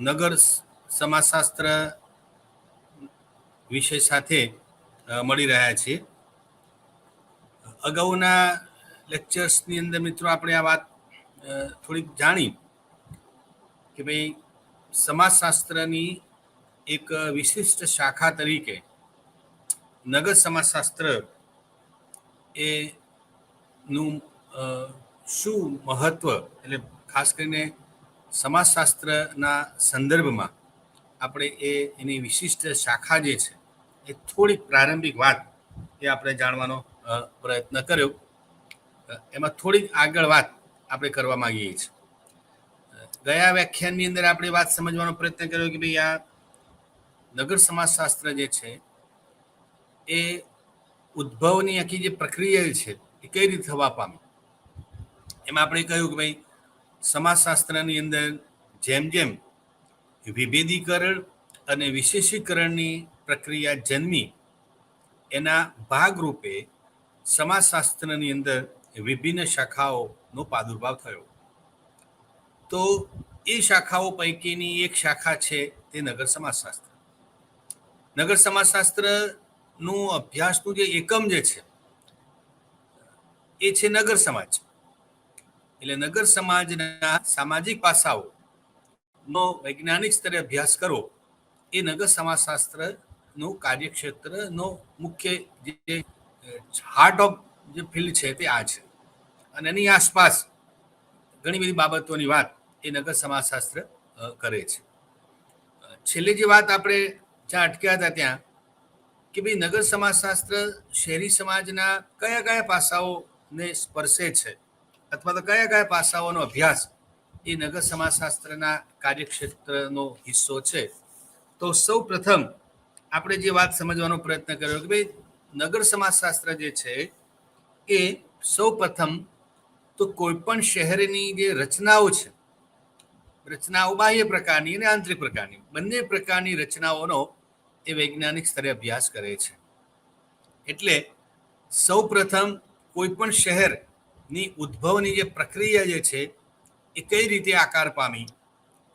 નગર સમાજશાસ્ત્ર વિષય સાથે મળી રહ્યા છીએ. અગાઉના લેક્ચર્સની અંદર મિત્રો આપણે આ વાત થોડીક જાણી કે ભાઈ સમાજશાસ્ત્રની એક વિશિષ્ટ શાખા તરીકે નગર સમાજશાસ્ત્ર એનું શું મહત્વ, એટલે ખાસ કરીને સમાજશાસ્ત્રના સંદર્ભમાં આપણે એની વિશિષ્ટ શાખા જે છે એ થોડીક પ્રારંભિક વાત એ આપણે જાણવાનો પ્રયત્ન કર્યો. એમાં થોડીક આગળ વાત આપણે કરવા માંગીએ છીએ. ગયા વ્યાખ્યાનની અંદર આપણે વાત સમજવાનો પ્રયત્ન કર્યો કે ભાઈ આ નગર સમાજશાસ્ત્ર જે છે એ ઉદ્ભવની આખી જે પ્રક્રિયા છે એ કઈ રીતે થવા પામી. એમાં આપણે કહ્યું કે ભાઈ સમાજશાસ્ત્રની અંદર જેમ જેમ વિભેદીકરણ અને વિશેષીકરણની પ્રક્રિયા જન્મી એના ભાગરૂપે સમાજશાસ્ત્રની અંદર વિભિન્ન શાખાઓનો પ્રાદુર્ભાવ થયો. તો એ શાખાઓ પૈકીની એક શાખા છે તે નગર સમાજશાસ્ત્ર. નગર સમાજશાસ્ત્રનું અભ્યાસનું જે એકમ જે છે એ છે નગર સમાજ. એટલે નગર સમાજના સામાજિક પાસાઓનો વૈજ્ઞાનિક સ્તરે અભ્યાસ કરો એ નગર સમાજશાસ્ત્રનું કાર્યક્ષેત્રનો મુખ્ય જે હાર્ટ ઓફ જે ફિલ્ડ છે તે આ છે. અને એની આસપાસ ઘણી બધી બાબતોની વાત એ નગર સમાજશાસ્ત્ર કરે છે. છેલ્લી જે વાત આપણે જ્યાં અટક્યા હતા ત્યાં કે ભાઈ નગર સમાજશાસ્ત્ર શહેરી સમાજના કયા કયા પાસાઓને સ્પર્શે છે અથવા તો કયા કયા પાસાઓનો અભ્યાસ એ નગર સમાજશાસ્ત્રના કાર્યક્ષેત્રનો હિસ્સો છે. તો સૌ પ્રથમ આપણે જે વાત સમજવાનો પ્રયત્ન કર્યો કે ભાઈ નગર સમાજશાસ્ત્ર જે છે એ સૌ પ્રથમ તો કોઈ પણ શહેરની જે રચનાઓ છે, રચનાઓ બાહ્ય પ્રકારની અને આંતરિક પ્રકારની બંને પ્રકારની રચનાઓનો એ વૈજ્ઞાનિક સ્તરે અભ્યાસ કરે છે. એટલે સૌ પ્રથમ કોઈ પણ શહેરની ઉદ્ભવની જે પ્રક્રિયા જે છે એ કઈ રીતે આકાર પામી,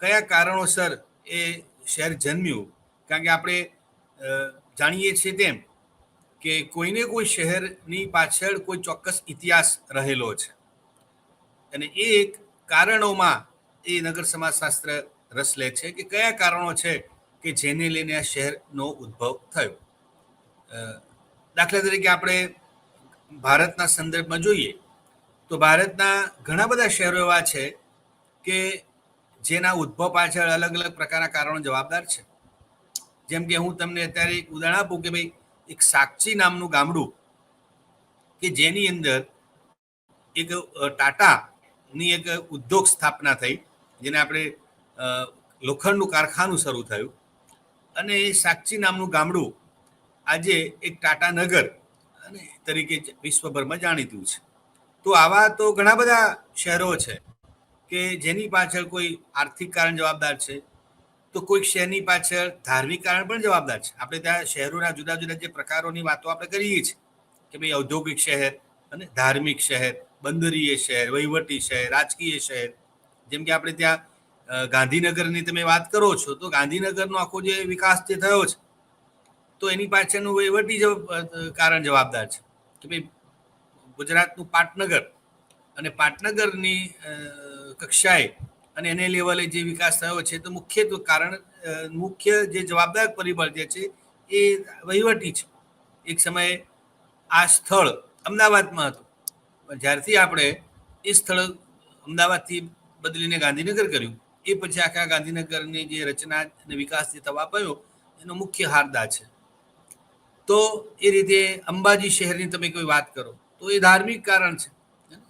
કયા કારણોસર એ શહેર જન્મ્યું. કારણ કે આપણે જાણીએ છીએ તેમ કે કોઈને કોઈ શહેરની પાછળ કોઈ ચોક્કસ ઇતિહાસ રહેલો છે અને એ કારણોમાં એ નગર સમાજશાસ્ત્ર રસ લે છે કે કયા કારણો છે કે જેને લઈને આ શહેરનો ઉદ્ભવ થયો. દાખલા તરીકે આપણે ભારતના સંદર્ભમાં જોઈએ તો ભારતના ઘણા બધા શહેરો એવા છે કે જેના ઉદ્ભવ પાછળ અલગ અલગ પ્રકારના કારણો જવાબદાર છે. જેમ કે હું તમને અત્યારે એક ઉદાહરણ આપું કે ભાઈ એક સાક્ષી નામનું ગામડું કે જેની અંદર એક ટાટાની એક ઉદ્યોગ સ્થાપના થઈ, જેને આપણે લોખંડનું કારખાનું શરૂ થયું અને એ સાક્ષી નામનું ગામડું આજે એક ટાટા નગર અને તરીકે વિશ્વભરમાં જાણીતું છે. તો આવા તો ઘણા બધા શહેરો છે કે જેની પાછળ કોઈ આર્થિક કારણ જવાબદાર છે, તો કોઈક શહેરની પાછળ ધાર્મિક કારણ પણ જવાબદાર છે. આપણે ત્યાં શહેરોના જુદા જુદા જે પ્રકારોની વાતો આપણે કરીએ છીએ કે ભાઈ ઔદ્યોગિક શહેર અને ધાર્મિક શહેર, બંદરીય શહેર, વહીવટી શહેર, રાજકીય શહેર. જેમ કે આપણે ત્યાં ગાંધીનગરની તમે વાત કરો છો તો ગાંધીનગરનો આખો જે વિકાસ જે થયો છે તો એની પાછળનું વહીવટી કારણ જવાબદાર છે કે ભાઈ ગુજરાતનું પાટનગર અને પાટનગરની કક્ષાએ અને એને લેવલે જે વિકાસ થયો છે તો મુખ્યત્વે કારણ મુખ્ય જે જવાબદાર પરિબળ જે છે એ વહીવટી છે. એક સમયે આ સ્થળ અમદાવાદમાં હતું, જ્યારથી આપણે એ સ્થળ અમદાવાદથી બદલીને ગાંધીનગર કર્યું એ પછી આખા ગાંધીનગરની જે રચના અને વિકાસ જે થવા પામ્યો એનો મુખ્ય હારદા છે. તો એ રીતે અંબાજી શહેરની તમે કોઈ વાત કરો તો એ ધાર્મિક કારણ છે.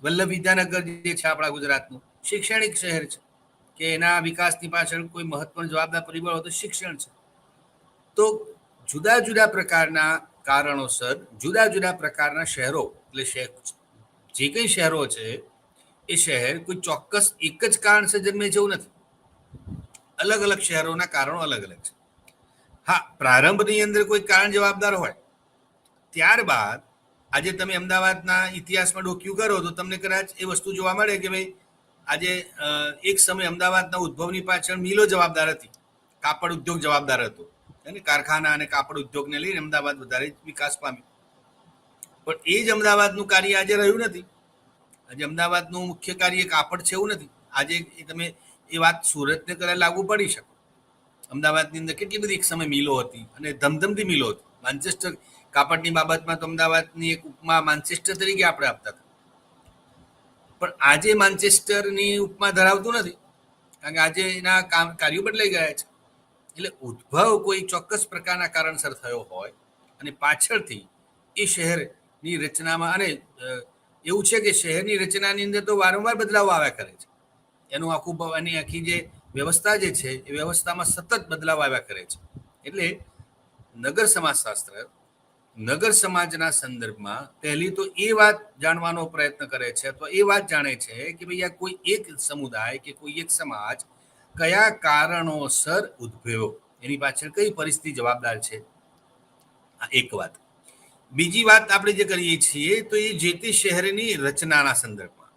વલ્લભ વિદ્યાનગર જે છે આપણા ગુજરાતનું શૈક્ષણિક શહેર છે કે એના વિકાસની પાછળ કોઈ મહત્વનું જવાબદાર પરિબળ હોય તો શિક્ષણ છે. તો જુદા જુદા પ્રકારના કારણોસર જુદા જુદા પ્રકારના શહેરો, એટલે જે કંઈ શહેરો છે એ શહેર કોઈ ચોક્કસ એક જ કારણસર જન્મે છે એવું નથી. અલગ અલગ શહેરોના કારણો અલગ અલગ છે. હા, પ્રારંભની અંદર કોઈ કારણ જવાબદાર હોય, ત્યારબાદ આજે તમે અમદાવાદના ઇતિહાસમાં ડોક્યું કરો તો તમને કદાચ એ વસ્તુ જોવા મળે કે ભાઈ આજે એક સમય અમદાવાદના ઉદ્ભવની પાછળ મિલો જવાબદાર હતી, કાપડ ઉદ્યોગ જવાબદાર હતો, અને કારખાના અને કાપડ ઉદ્યોગને લઈને અમદાવાદ વધારે વિકાસ પામ્યું. પણ એ જ અમદાવાદનું કાર્ય આજે રહ્યું નથી. આજે અમદાવાદનું મુખ્ય કાર્ય કાપડ છે એવું નથી. આજે તમે એ વાત સુરતને કરે લાગુ પડી શકો. અમદાવાદની અંદર કેટલી બધી એક સમય મિલો હતી અને ધમધમતી મિલો હતી. માન્ચેસ્ટર કાપડની બાબતમાં તો અમદાવાદની એક ઉપમા માન્ચેસ્ટર તરીકે આપણે આપતા હતા. પણ આજે માન્ચેસ્ટરની ઉપમા ધરાવતું નથી, કારણ કે આજે એના કાર્યો બદલાઈ ગયા છે. એટલે ઉદ્ભવ કોઈ ચોક્કસ પ્રકારના કારણસર થયો હોય અને પાછળથી એ શહેરની રચનામાં, અને એવું છે કે શહેરની રચનાની અંદર તો વારંવાર બદલાવ આવ્યા કરે છે. એનું એની આખી જે વ્યવસ્થા જે છે એ વ્યવસ્થામાં સતત બદલાવ આવ્યા કરે છે. એટલે નગર સમાજશાસ્ત્ર નગર સમાજના સંદર્ભમાં પહેલી તો એ વાત જાણવાનો પ્રયત્ન કરે છે, અથવા એ વાત જાણે છે કે ભાઈ આ કોઈ એક સમુદાય કે કોઈ એક સમાજ કયા કારણોસર ઉદ્ભવ્યો, એની પાછળ કઈ પરિસ્થિતિ જવાબદાર છે. આ એક વાત. બીજી વાત આપણે જે કરીએ છીએ તો એ જે તે શહેરની રચનાના સંદર્ભમાં,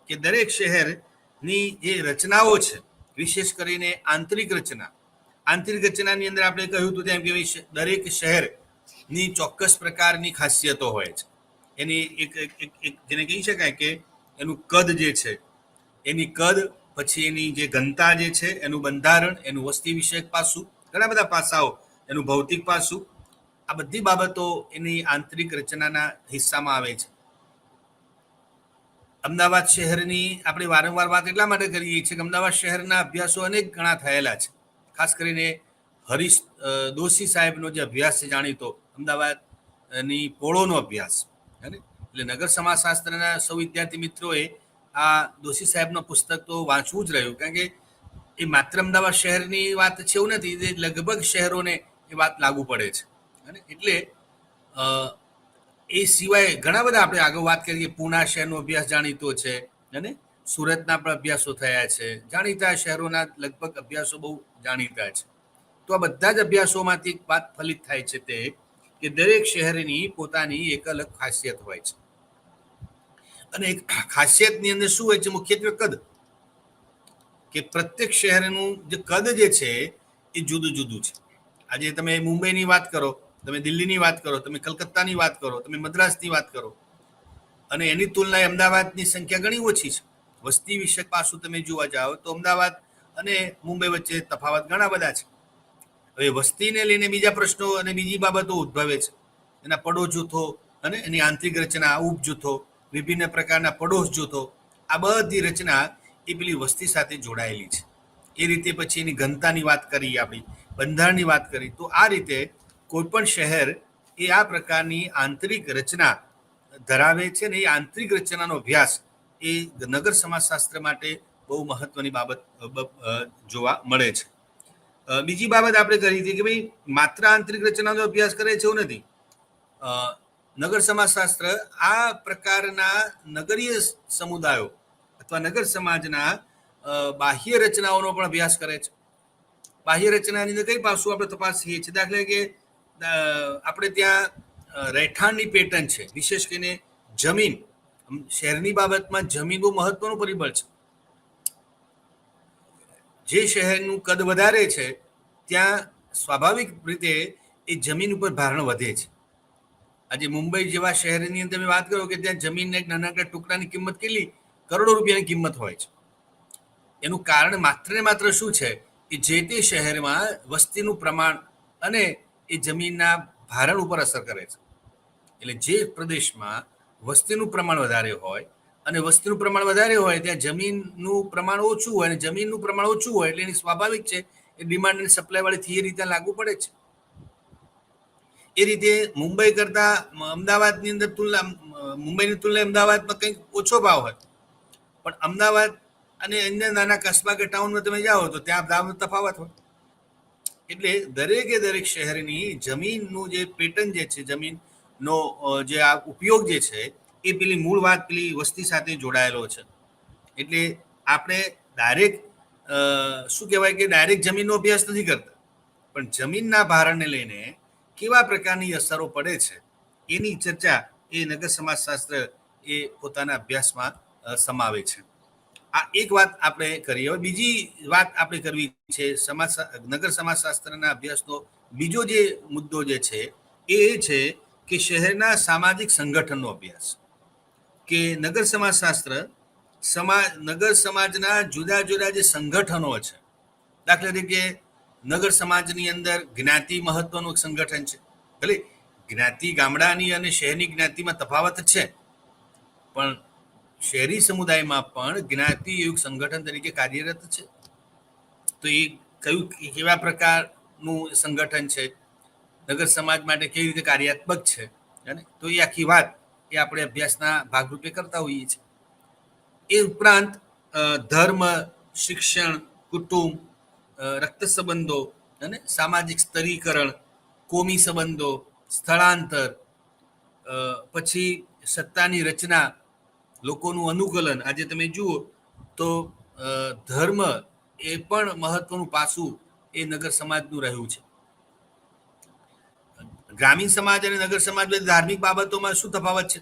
કે દરેક શહેરની જે રચનાઓ છે, વિશેષ કરીને આંતરિક રચનાની અંદર આપણે કહ્યું હતું તેમ કે દરેક શહેરની ચોક્કસ પ્રકારની ખાસિયતો હોય છે. એની એક જેને કહી શકાય કે એનું કદ જે છે, એની કદ, પછી એની જે ઘનતા જે છે, એનું બંધારણ, એનું વસ્તી વિષયક પાસું, ઘણા બધા પાસાઓ, એનું ભૌતિક પાસું, આ બધી બાબતો એની આંતરિક રચનાના હિસ્સામાં આવે છે. અમદાવાદ શહેરની આપણે વારંવાર વાત એટલા માટે કરીએ છીએ કે અમદાવાદ શહેરના અભ્યાસો અનેક ઘણા થયેલા છે. ખાસ કરીને હરીશ દોશી સાહેબનો જે અભ્યાસ છે જાણીતો, અમદાવાદની પોળોનો અભ્યાસ, એટલે નગર સમાજશાસ્ત્રના સૌ વિદ્યાર્થી મિત્રોએ આ દોશી સાહેબનો પુસ્તક તો વાંચવું જ રહ્યું, કારણ કે એ માત્ર અમદાવાદ શહેરની વાત છે એવું નથી, એ લગભગ શહેરોને એ વાત લાગુ પડે છે. એટલે એ સિવાય ઘણા બધા આપણે આગળ વાત કરીએ, પૂના શહેરનો અભ્યાસ જાણીતો છે, અને સુરતના પણ અભ્યાસો થયા છે. જાણીતા શહેરોના લગભગ અભ્યાસો બહુ જાણીતા છે. તો આ બધા જ અભ્યાસોમાંથી એક વાત ફલિત થાય છે તે કે દરેક શહેરની પોતાની એક અલગ ખાસિયત હોય છે. અને એક ખાસિયતની અંદર શું હોય છે? મુખ્યત્વે કદ. કે પ્રત્યેક શહેરનું જે કદ જે છે એ જુદું જુદું છે. આજે તમે મુંબઈની વાત કરો, તમે દિલ્હીની વાત કરો, તમે કલકત્તાની વાત કરો, તમે મદ્રાસની વાત કરો, અને એની તુલનાએ અમદાવાદની સંખ્યા ઘણી ઓછી છે. વસ્તી વિષયક પાસું તમે જોવા જાઓ તો અમદાવાદ અને મુંબઈ વચ્ચે તફાવત ઘણા બધા છે. હવે વસ્તીને લઈને બીજા પ્રશ્નો અને બીજી બાબતો ઉદ્ભવે છે. એના પડોશ જૂથો અને એની આંતરિક રચના, ઉપજૂથો, વિભિન્ન પ્રકારના પડોશ જૂથો, આ બધી રચના એ પેલી વસ્તી સાથે જોડાયેલી છે. એ રીતે પછી એની ઘનતાની વાત કરી, આપણી બંધારણની વાત કરી, તો આ રીતે કોઈ પણ શહેર એ આ પ્રકારની આંતરિક રચના ધરાવે છે, ને એ આંતરિક રચનાનો અભ્યાસ એ નગર સમાજશાસ્ત્ર માટે બહુ મહત્વની બાબત જોવા મળે છે. બીજી બાબત આપણે કરી હતી કે ભાઈ માત્ર આંતરિક રચનાનો અભ્યાસ કરે છે એવું નથી. નગર સમાજશાસ્ત્ર આ પ્રકારના નગરીય સમુદાયો અથવા નગર સમાજના બાહ્ય રચનાઓનો પણ અભ્યાસ કરે છે. બાહ્ય રચનાની અંદર કઈ પાસું આપણે તપાસીએ છીએ? દાખલા કે આપણે ત્યાં રહેઠાણની પેટર્ન છે, વિશેષ કરીને જમીન. શહેરની બાબતમાં જમીન બહુ મહત્વનું પરિબળ છે. જે શહેરનું કદ વધારે છે ત્યાં સ્વાભાવિક રીતે એ જમીન ઉપર ભારણ વધે છે. આજે મુંબઈ જેવા શહેરની અંદર તમે વાત કરો કે ત્યાં જમીનના એક નાનકડા ટુકડાની કિંમત કેટલી કરોડો રૂપિયાની કિંમત હોય છે. એનું કારણ માત્ર ને માત્ર શું છે કે જે તે શહેરમાં વસ્તીનું પ્રમાણ અને એ જમીનના ભારણ ઉપર અસર કરે છે. એટલે જે પ્રદેશમાં વસ્તીનું પ્રમાણ વધારે હોય અને વસ્તીનું પ્રમાણ વધારે હોય ત્યાં જમીનનું પ્રમાણ ઓછું હોય, અને જમીનનું પ્રમાણ ઓછું હોય એટલે એની સ્વાભાવિક છે એ ડિમાન્ડ અને સપ્લાય વાળી થિયરી ત્યાં લાગુ પડે છે. એ રીતે મુંબઈ કરતા અમદાવાદની અંદર મુંબઈની તુલનાએ અમદાવાદમાં કંઈક ઓછો ભાવ હોય, પણ અમદાવાદ અને અન્ય નાના કસ્બા કે ટાઉનમાં તમે જાઓ તો ત્યાં ભાવનો તફાવત હોય. એટલે દરેક શહેરની જમીનનું જે પેટર્ન જે છે, જમીનનો જે આ ઉપયોગ જે છે એ પેલી મૂળ વાત પેલી વસ્તી સાથે જોડાયેલો છે. એટલે આપણે ડાયરેક્ટ શું કહેવાય કે ડાયરેક્ટ જમીનનો અભ્યાસ નથી કરતા, પણ જમીનના ભારણને લઈને કેવા પ્રકારની અસરો પડે છે એની ચર્ચા એ નગર સમાજશાસ્ત્ર એ પોતાના અભ્યાસમાં સમાવે છે. આ એક વાત આપણે કરી. હવે બીજી વાત આપણે કરવી છે નગર સમાજશાસ્ત્રના અભ્યાસનો બીજો જે મુદ્દો જે છે એ છે કે શહેરના સામાજિક સંગઠનનો અભ્યાસ. કે નગર સમાજશાસ્ત્ર નગર સમાજના જુદા જુદા જે સંગઠનો છે, દાખલા તરીકે નગર સમાજની અંદર જ્ઞાતિ મહત્વનું એક સંગઠન છે. ભલે જ્ઞાતિ ગામડાની અને શહેરની જ્ઞાતિમાં તફાવત છે, પણ શહેરી સમુદાયમાં પણ જ્ઞાતિ એવું સંગઠન તરીકે કાર્યરત છે. તો એ કેવા પ્રકારનું સંગઠન છે, નગર સમાજ માટે કેવી રીતે કાર્યાત્મક છે, તો એ આખી વાત એ આપણે અભ્યાસના ભાગરૂપે કરતા હોઈએ છીએ. એ ઉપરાંત ધર્મ, શિક્ષણ, કુટુંબ, રક્ત સંબંધો અને સામાજિક સ્તરીકરણ, કોમી સંબંધો, સ્થળાંતર, પછી સત્તાની રચના, લોકોનું અનુકૂલન. આજે તમે જુઓ તો ધર્મ એ પણ મહત્વનું પાસું એ નગર સમાજનું રહ્યું છે. ગ્રામીણ સમાજ અને નગર સમાજ ધાર્મિક બાબતોમાં શું તફાવત છે?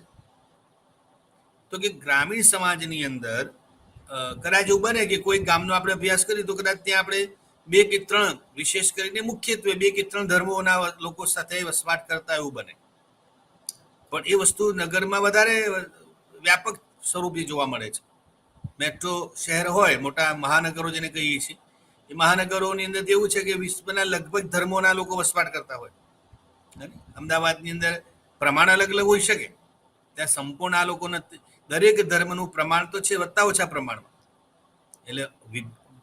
તો કે ગ્રામીણ સમાજની અંદર કદાચ એવું બને કે કોઈ ગામનો આપણે અભ્યાસ કરીએ તો કદાચ ત્યાં આપણે 2 કે 3, વિશેષ કરીને મુખ્યત્વે 2 કે 3 ધર્મોના લોકો સાથે વસવાટ કરતા એવું બને. પણ એ વસ્તુ નગરમાં વધારે વ્યાપક સ્વરૂપે જોવા મળે છે. મેટ્રો શહેર હોય, મોટા મહાનગરો જેને કહીએ છીએ, એ મહાનગરોની અંદર એવું છે કે વિશ્વના લગભગ ધર્મોના લોકો વસવાટ કરતા હોય. અમદાવાદની અંદર પ્રમાણ અલગ અલગ હોઈ શકે, ત્યાં સંપૂર્ણ આ લોકો નથી. દરેક ધર્મનું પ્રમાણ તો છે, વધતા ઓછા પ્રમાણમાં. એટલે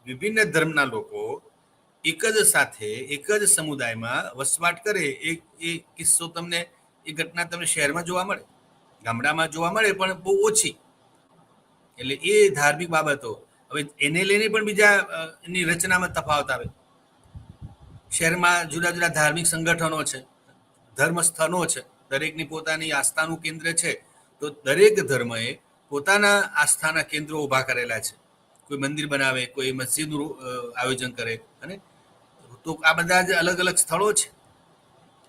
વિભિન્ન ધર્મના લોકો એક જ સાથે એક જ સમુદાયમાં વસવાટ કરે એ કિસ્સો તમને, એ ઘટના તમને શહેરમાં જોવા મળે, ગામડામાં જોવા મળે પણ બહુ ઓછી. એટલે એ ધાર્મિક બાબતો હવે એને લઈને પણ બીજા એની રચનામાં તફાવત આવે. શહેરમાં જુદા જુદા ધાર્મિક સંગઠનો છે, ધર્મ સ્થાનો છે, દરેકની પોતાની આસ્થાનું કેન્દ્ર છે. તો દરેક ધર્મએ પોતાના આસ્થાના કેન્દ્રો ઊભા કરેલા છે. કોઈ મંદિર બનાવે, કોઈ મસ્જિદનું આયોજન કરે, અને તો આ બધા જ અલગ અલગ સ્થળો છે.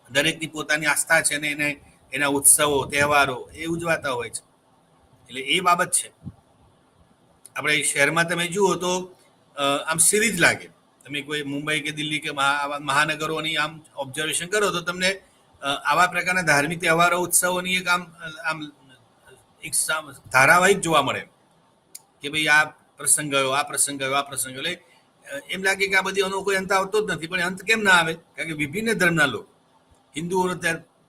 દરેકની પોતાની આસ્થા છે અને એના ઉત્સવો, તહેવારો એ ઉજવાતા હોય છે. એટલે એ બાબત છે. આપણે શહેરમાં તમે જુઓ તો આમ સિરીજ લાગે. તમે કોઈ મુંબઈ કે દિલ્હી કે મહાનગરોની આમ ઓબ્ઝર્વેશન કરો તો તમને આવા પ્રકારના ધાર્મિક તહેવારો, ઉત્સવોની એક આમ એક ધારાવાહિક જોવા મળે કે ભાઈ આ પ્રસંગ ગયો, આ પ્રસંગ ગયો, આ પ્રસંગ ગયો. એટલે એમ લાગે કે આ બધી એનો કોઈ અંત આવતો જ નથી. પણ અંત કેમ ના આવે? કારણ કે વિભિન્ન ધર્મના લોકો, હિન્દુઓનો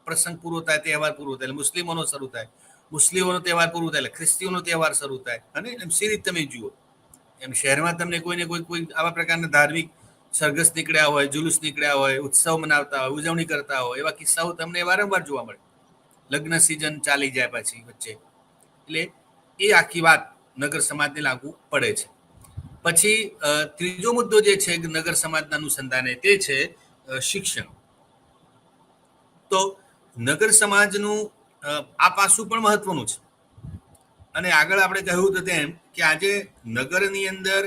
પ્રસંગ પૂરો થાય, તહેવાર પૂરો થાય, એટલે મુસ્લિમોનો શરૂ થાય, મુસ્લિમોનો તહેવાર પૂરો થાય એટલે ખ્રિસ્તીઓનો તહેવાર શરૂ થાય. અને એમ સિરીજ તમે જુઓ. એમ શહેરમાં તમને કોઈને કોઈ આવા પ્રકારના ધાર્મિક સરઘસ નીકળ્યા હોય, જુલુસ નીકળ્યા હોય, ઉત્સવ મનાવતા હોય, ઉજવણી કરતા હોય, એવા કિસ્સાઓ તમને વારંવાર જોવા મળે. લગ્ન સિઝન ચાલી જાય પછી વચ્ચે. એટલે એ આખી વાત નગર સમાજને લાગુ પડે છે. પછી ત્રીજો મુદ્દો જે છે નગર સમાજના અનુસંધાને, તે છે શિક્ષણ. તો નગર સમાજનું આ પાસું પણ મહત્વનું છે. અને આગળ આપણે કહ્યું હતું તેમ કે આજે નગરની અંદર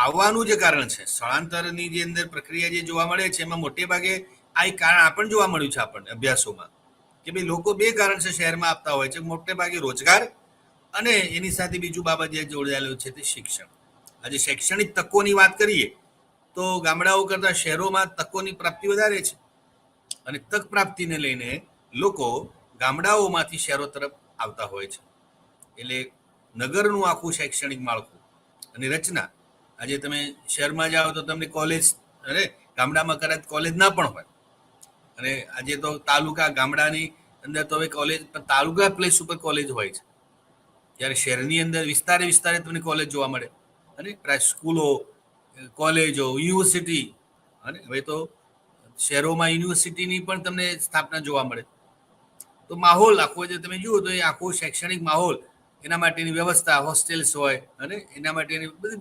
આવવાનું જે કારણ છે, સ્થળાંતરની જે અંદર પ્રક્રિયા જે જોવા મળે છે, એમાં મોટે ભાગે આ એક કારણ આપણને જોવા મળ્યું છે આપણને અભ્યાસોમાં, કે ભાઈ લોકો 2 કારણસર શહેરમાં આપતા હોય છે. મોટે ભાગે રોજગાર, અને એની સાથે બીજું બાબત જે જોડાયેલું છે તે શિક્ષણ. આજે શૈક્ષણિક તકોની વાત કરીએ તો ગામડાઓ કરતાં શહેરોમાં તકોની પ્રાપ્તિ વધારે છે. અને તક પ્રાપ્તિને લઈને લોકો ગામડાઓમાંથી શહેરો તરફ આવતા હોય છે. એટલે નગરનું આખું શૈક્ષણિક માળખું અને રચના, આજે તમે શહેરમાં જાઓ તો તમને કોલેજ, અરે ગામડામાં કદાચ કોલેજ ના પણ હોય. અને આજે તો તાલુકા, ગામડાની અંદર તો હવે કોલેજ તાલુકા પ્લેસ ઉપર કોલેજ હોય છે, જ્યારે શહેરની અંદર વિસ્તારે વિસ્તારે તમને કોલેજ જોવા મળે. અને સ્કૂલો, કોલેજો, યુનિવર્સિટી, અને હવે તો શહેરોમાં યુનિવર્સિટીની પણ તમને સ્થાપના જોવા મળે. તો માહોલ આખો જે તમે જુઓ તો એ આખો શૈક્ષણિક માહોલ, એના માટેની વ્યવસ્થા, હોસ્ટેલ્સ હોય, અને એના માટેની બધી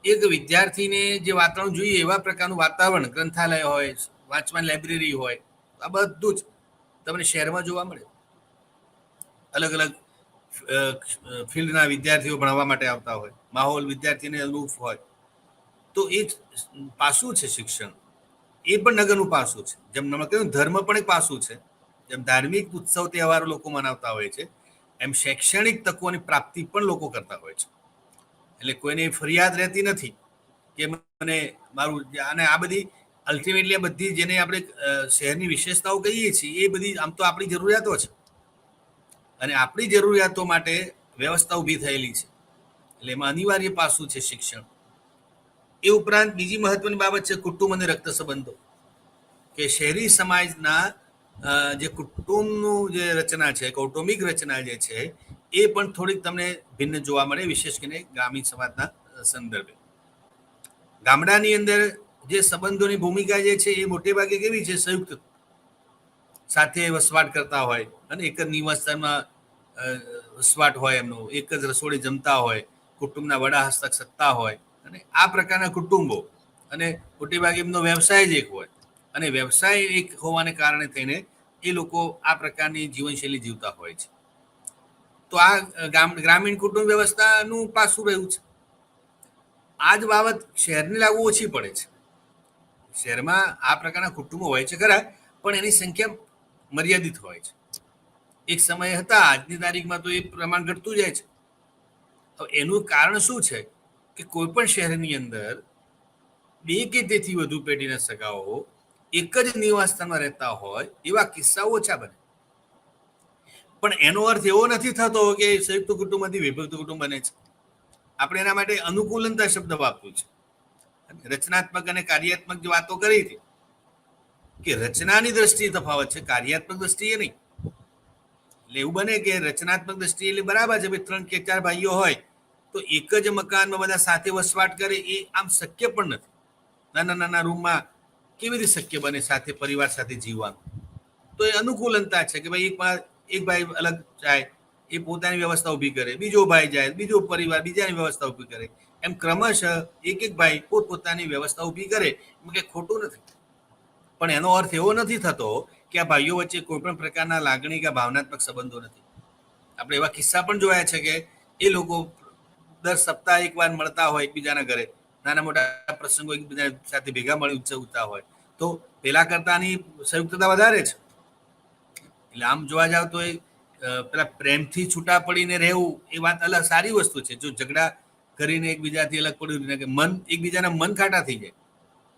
એક વિદ્યાર્થીને જે વાતાવરણ જોઈએ એવા પ્રકારનું વાતાવરણ, ગ્રંથાલય હોય, વાંચવાની લાઇબ્રેરી હોય, આ બધું જ તમને શહેરમાં જોવા મળે. અલગ અલગ ફિલ્ડના વિદ્યાર્થીઓ ભણવા માટે આવતા હોય, માહોલ વિદ્યાર્થીને અનુરૂપ હોય. તો એ પાસું છે શિક્ષણ. એ પણ નગરનું પાસું છે. જેમ તમે કહ્યું ધર્મ પણ એક પાસું છે. જેમ ધાર્મિક ઉત્સવ તહેવારો લોકો મનાવતા હોય છે, એમ શૈક્ષણિક તકોની પ્રાપ્તિ પણ લોકો કરતા હોય છે. એટલે કોઈને ફરિયાદ રહેતી નથી કે મને મારું, અને આ બધી અલ્ટિમેટલી આ બધી જેને આપણે શહેરની વિશેષતાઓ કહીએ છીએ એ બધી આમ તો આપણી જરૂરિયાતો છે, અને આપણી જરૂરિયાતો માટે વ્યવસ્થા ઊભી થયેલી છે. એટલે એમાં અનિવાર્ય પાસું છે શિક્ષણ. એ ઉપરાંત બીજી મહત્વની બાબત છે કુટુંબ અને રક્ત સંબંધો. કે શહેરી સમાજના જે કુટુંબનું જે રચના છે, કૌટુંબિક રચના જે છે, એ પણ થોડીક તમને ભિન્ન જોવા મળે, વિશેષ કરીને ગ્રામીણ સમાજના સંદર્ભે. ગામડાની અંદર જે સંબંધોની ભૂમિકા જે છે એ મોટે ભાગે કેવી છે, સંયુક્ત સાથે વસવાટ કરતા હોય અને એક જ નિવાસસ્થાનમાં વસવાટ હોય, એમનો એક જ રસોડે જમતા હોય, કુટુંબના વડા હસ્તક સત્તા હોય, અને આ પ્રકારના કુટુંબો, અને મોટે ભાગે એમનો વ્યવસાય જ એક હોય, અને વ્યવસાય એક હોવાને કારણે થઈને એ લોકો આ પ્રકારની જીવનશૈલી જીવતા હોય છે. તો આ ગ્રામીણ કુટુંબ વ્યવસ્થાનું પાસું રહ્યું છે. આ જ બાબત શહેરને લાગુ ઓછી પડે છે. શહેરમાં આ પ્રકારના કુટુંબો હોય છે ખરા, પણ એની સંખ્યા મર્યાદિત હોય છે. એક સમય હતા, આજની તારીખમાં તો એ પ્રમાણ ઘટતું જાય છે. હવે એનું કારણ શું છે કે કોઈ પણ શહેરની અંદર 2 કે તેથી વધુ પેઢીના સગાઓ એક જ નિવાસસ્થાનમાં રહેતા હોય એવા કિસ્સાઓ ઓછા બને. પણ એનો અર્થ એવો નથી થતો કે સંયુક્ત કુટુંબમાંથી વિભક્ત કુટુંબ બને છે. આપણે એના માટે અનુકૂલનતા શબ્દ વાપર્યું છે. રચનાત્મક અને કાર્યાત્મક જે વાતો કરી હતી, કે રચનાની દ્રષ્ટિએ તફાવત છે, કાર્યાત્મક દ્રષ્ટિએ નહીં. એટલે એવું બને કે રચનાત્મક દ્રષ્ટિએ એટલે બરાબર છે, 3 કે 4 ભાઈઓ હોય તો એક જ મકાનમાં બધા સાથે વસવાટ કરે, એ આમ શક્ય પણ નથી. નાના નાના રૂમમાં કેવી રીતે શક્ય બને સાથે પરિવાર સાથે જીવવાનું? તો એ અનુકૂલનતા છે કે ભાઈ એક ભાઈ અલગ જાય, એ પોતાની વ્યવસ્થા ઊભી કરે, બીજો ભાઈ જાય, બીજો પરિવાર બીજાની વ્યવસ્થા ઊભી કરે, એમ ક્રમશઃ એક ભાઈ પોતપોતાની વ્યવસ્થા ઊભી કરે. એમાં કંઈ ખોટું નથી, પણ એનો અર્થ એવો નથી થતો કે આ ભાઈઓ વચ્ચે કોઈ પણ પ્રકારના લાગણી કે ભાવનાત્મક સંબંધો નથી. આપણે એવા કિસ્સા પણ જોયા છે કે એ લોકો દર સપ્તાહે એકવાર મળતા હોય એકબીજાના ઘરે, નાના મોટા પ્રસંગો એકબીજા સાથે ભેગા મળી ઉજવતા હોય, તો પેલા કરતાની સંયુક્તતા વધારે છે. એટલે આમ જોવા જાવ તો એ પેલા પ્રેમથી છૂટા પડીને રહેવું એ વાત અલગ, સારી વસ્તુ છે. જો ઝઘડા કરીને એકબીજાથી અલગ પડ્યું કે મન એકબીજાના મન ખાટા થઈ જાય,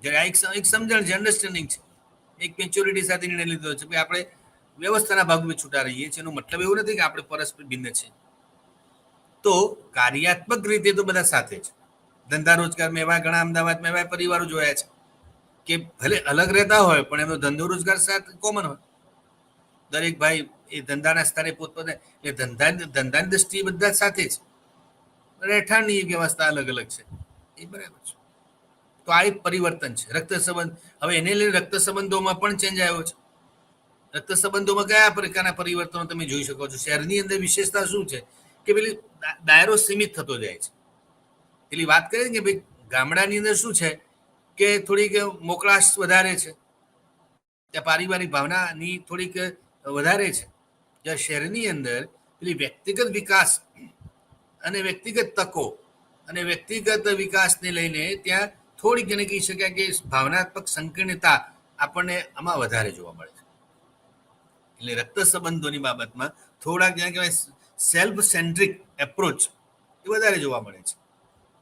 જ્યારે આ એક સમજણ છે, અન્ડરસ્ટેન્ડિંગ છે, એક મેચ્યોરિટી સાથે નિર્ણય લીધો છે કે આપણે વ્યવસ્થાના ભાગમાં છૂટા રહીએ છીએ. એનો મતલબ એવું નથી કે આપણે પરસ્પર ભિન્ન છે. તો કાર્યાત્મક રીતે તો બધા સાથે છે. ધંધા રોજગારમાં એવા ઘણા અમદાવાદમાં એવા પરિવારો જોયા છે કે ભલે અલગ રહેતા હોય પણ એમનો ધંધો રોજગાર સાથે કોમન હોય. દરેક ભાઈ એ ધંધાના સ્તરે પોતપોતે, એટલે ધંધાની દ્રષ્ટિએ બધા સાથે છે. રહેઠાણની વ્યવસ્થા અલગ અલગ છે, એ બરાબર છે. તો આ એક પરિવર્તન છે. રક્ત સંબંધ, હવે એને લઈને રક્ત સંબંધોમાં પણ ચેન્જ આવ્યો છે. રક્ત સંબંધોમાં કયા પ્રકારના પરિવર્તનો તમે જોઈ શકો છો? શહેરની અંદર વિશેષતા શું છે કે પેલી દાયરો સીમિત થતો જાય છે. પેલી વાત કરીએ કે ભાઈ ગામડાની અંદર શું છે કે થોડીક મોકળાશ વધારે છે, ત્યાં પારિવારિક ભાવનાની થોડીક વધારે છે. જ્યારે શહેરની અંદર પેલી વ્યક્તિગત વિકાસ અને વ્યક્તિગત તકો અને વ્યક્તિગત વિકાસને લઈને ત્યાં થોડીક એને કહી શકાય કે ભાવનાત્મક સંકીર્ણતા આપણને આમાં વધારે જોવા મળે છે. એટલે રક્ત સંબંધોની બાબતમાં થોડાક જેને કહેવાય સેલ્ફ સેન્ટ્રિક એપ્રોચ એ વધારે જોવા મળે છે.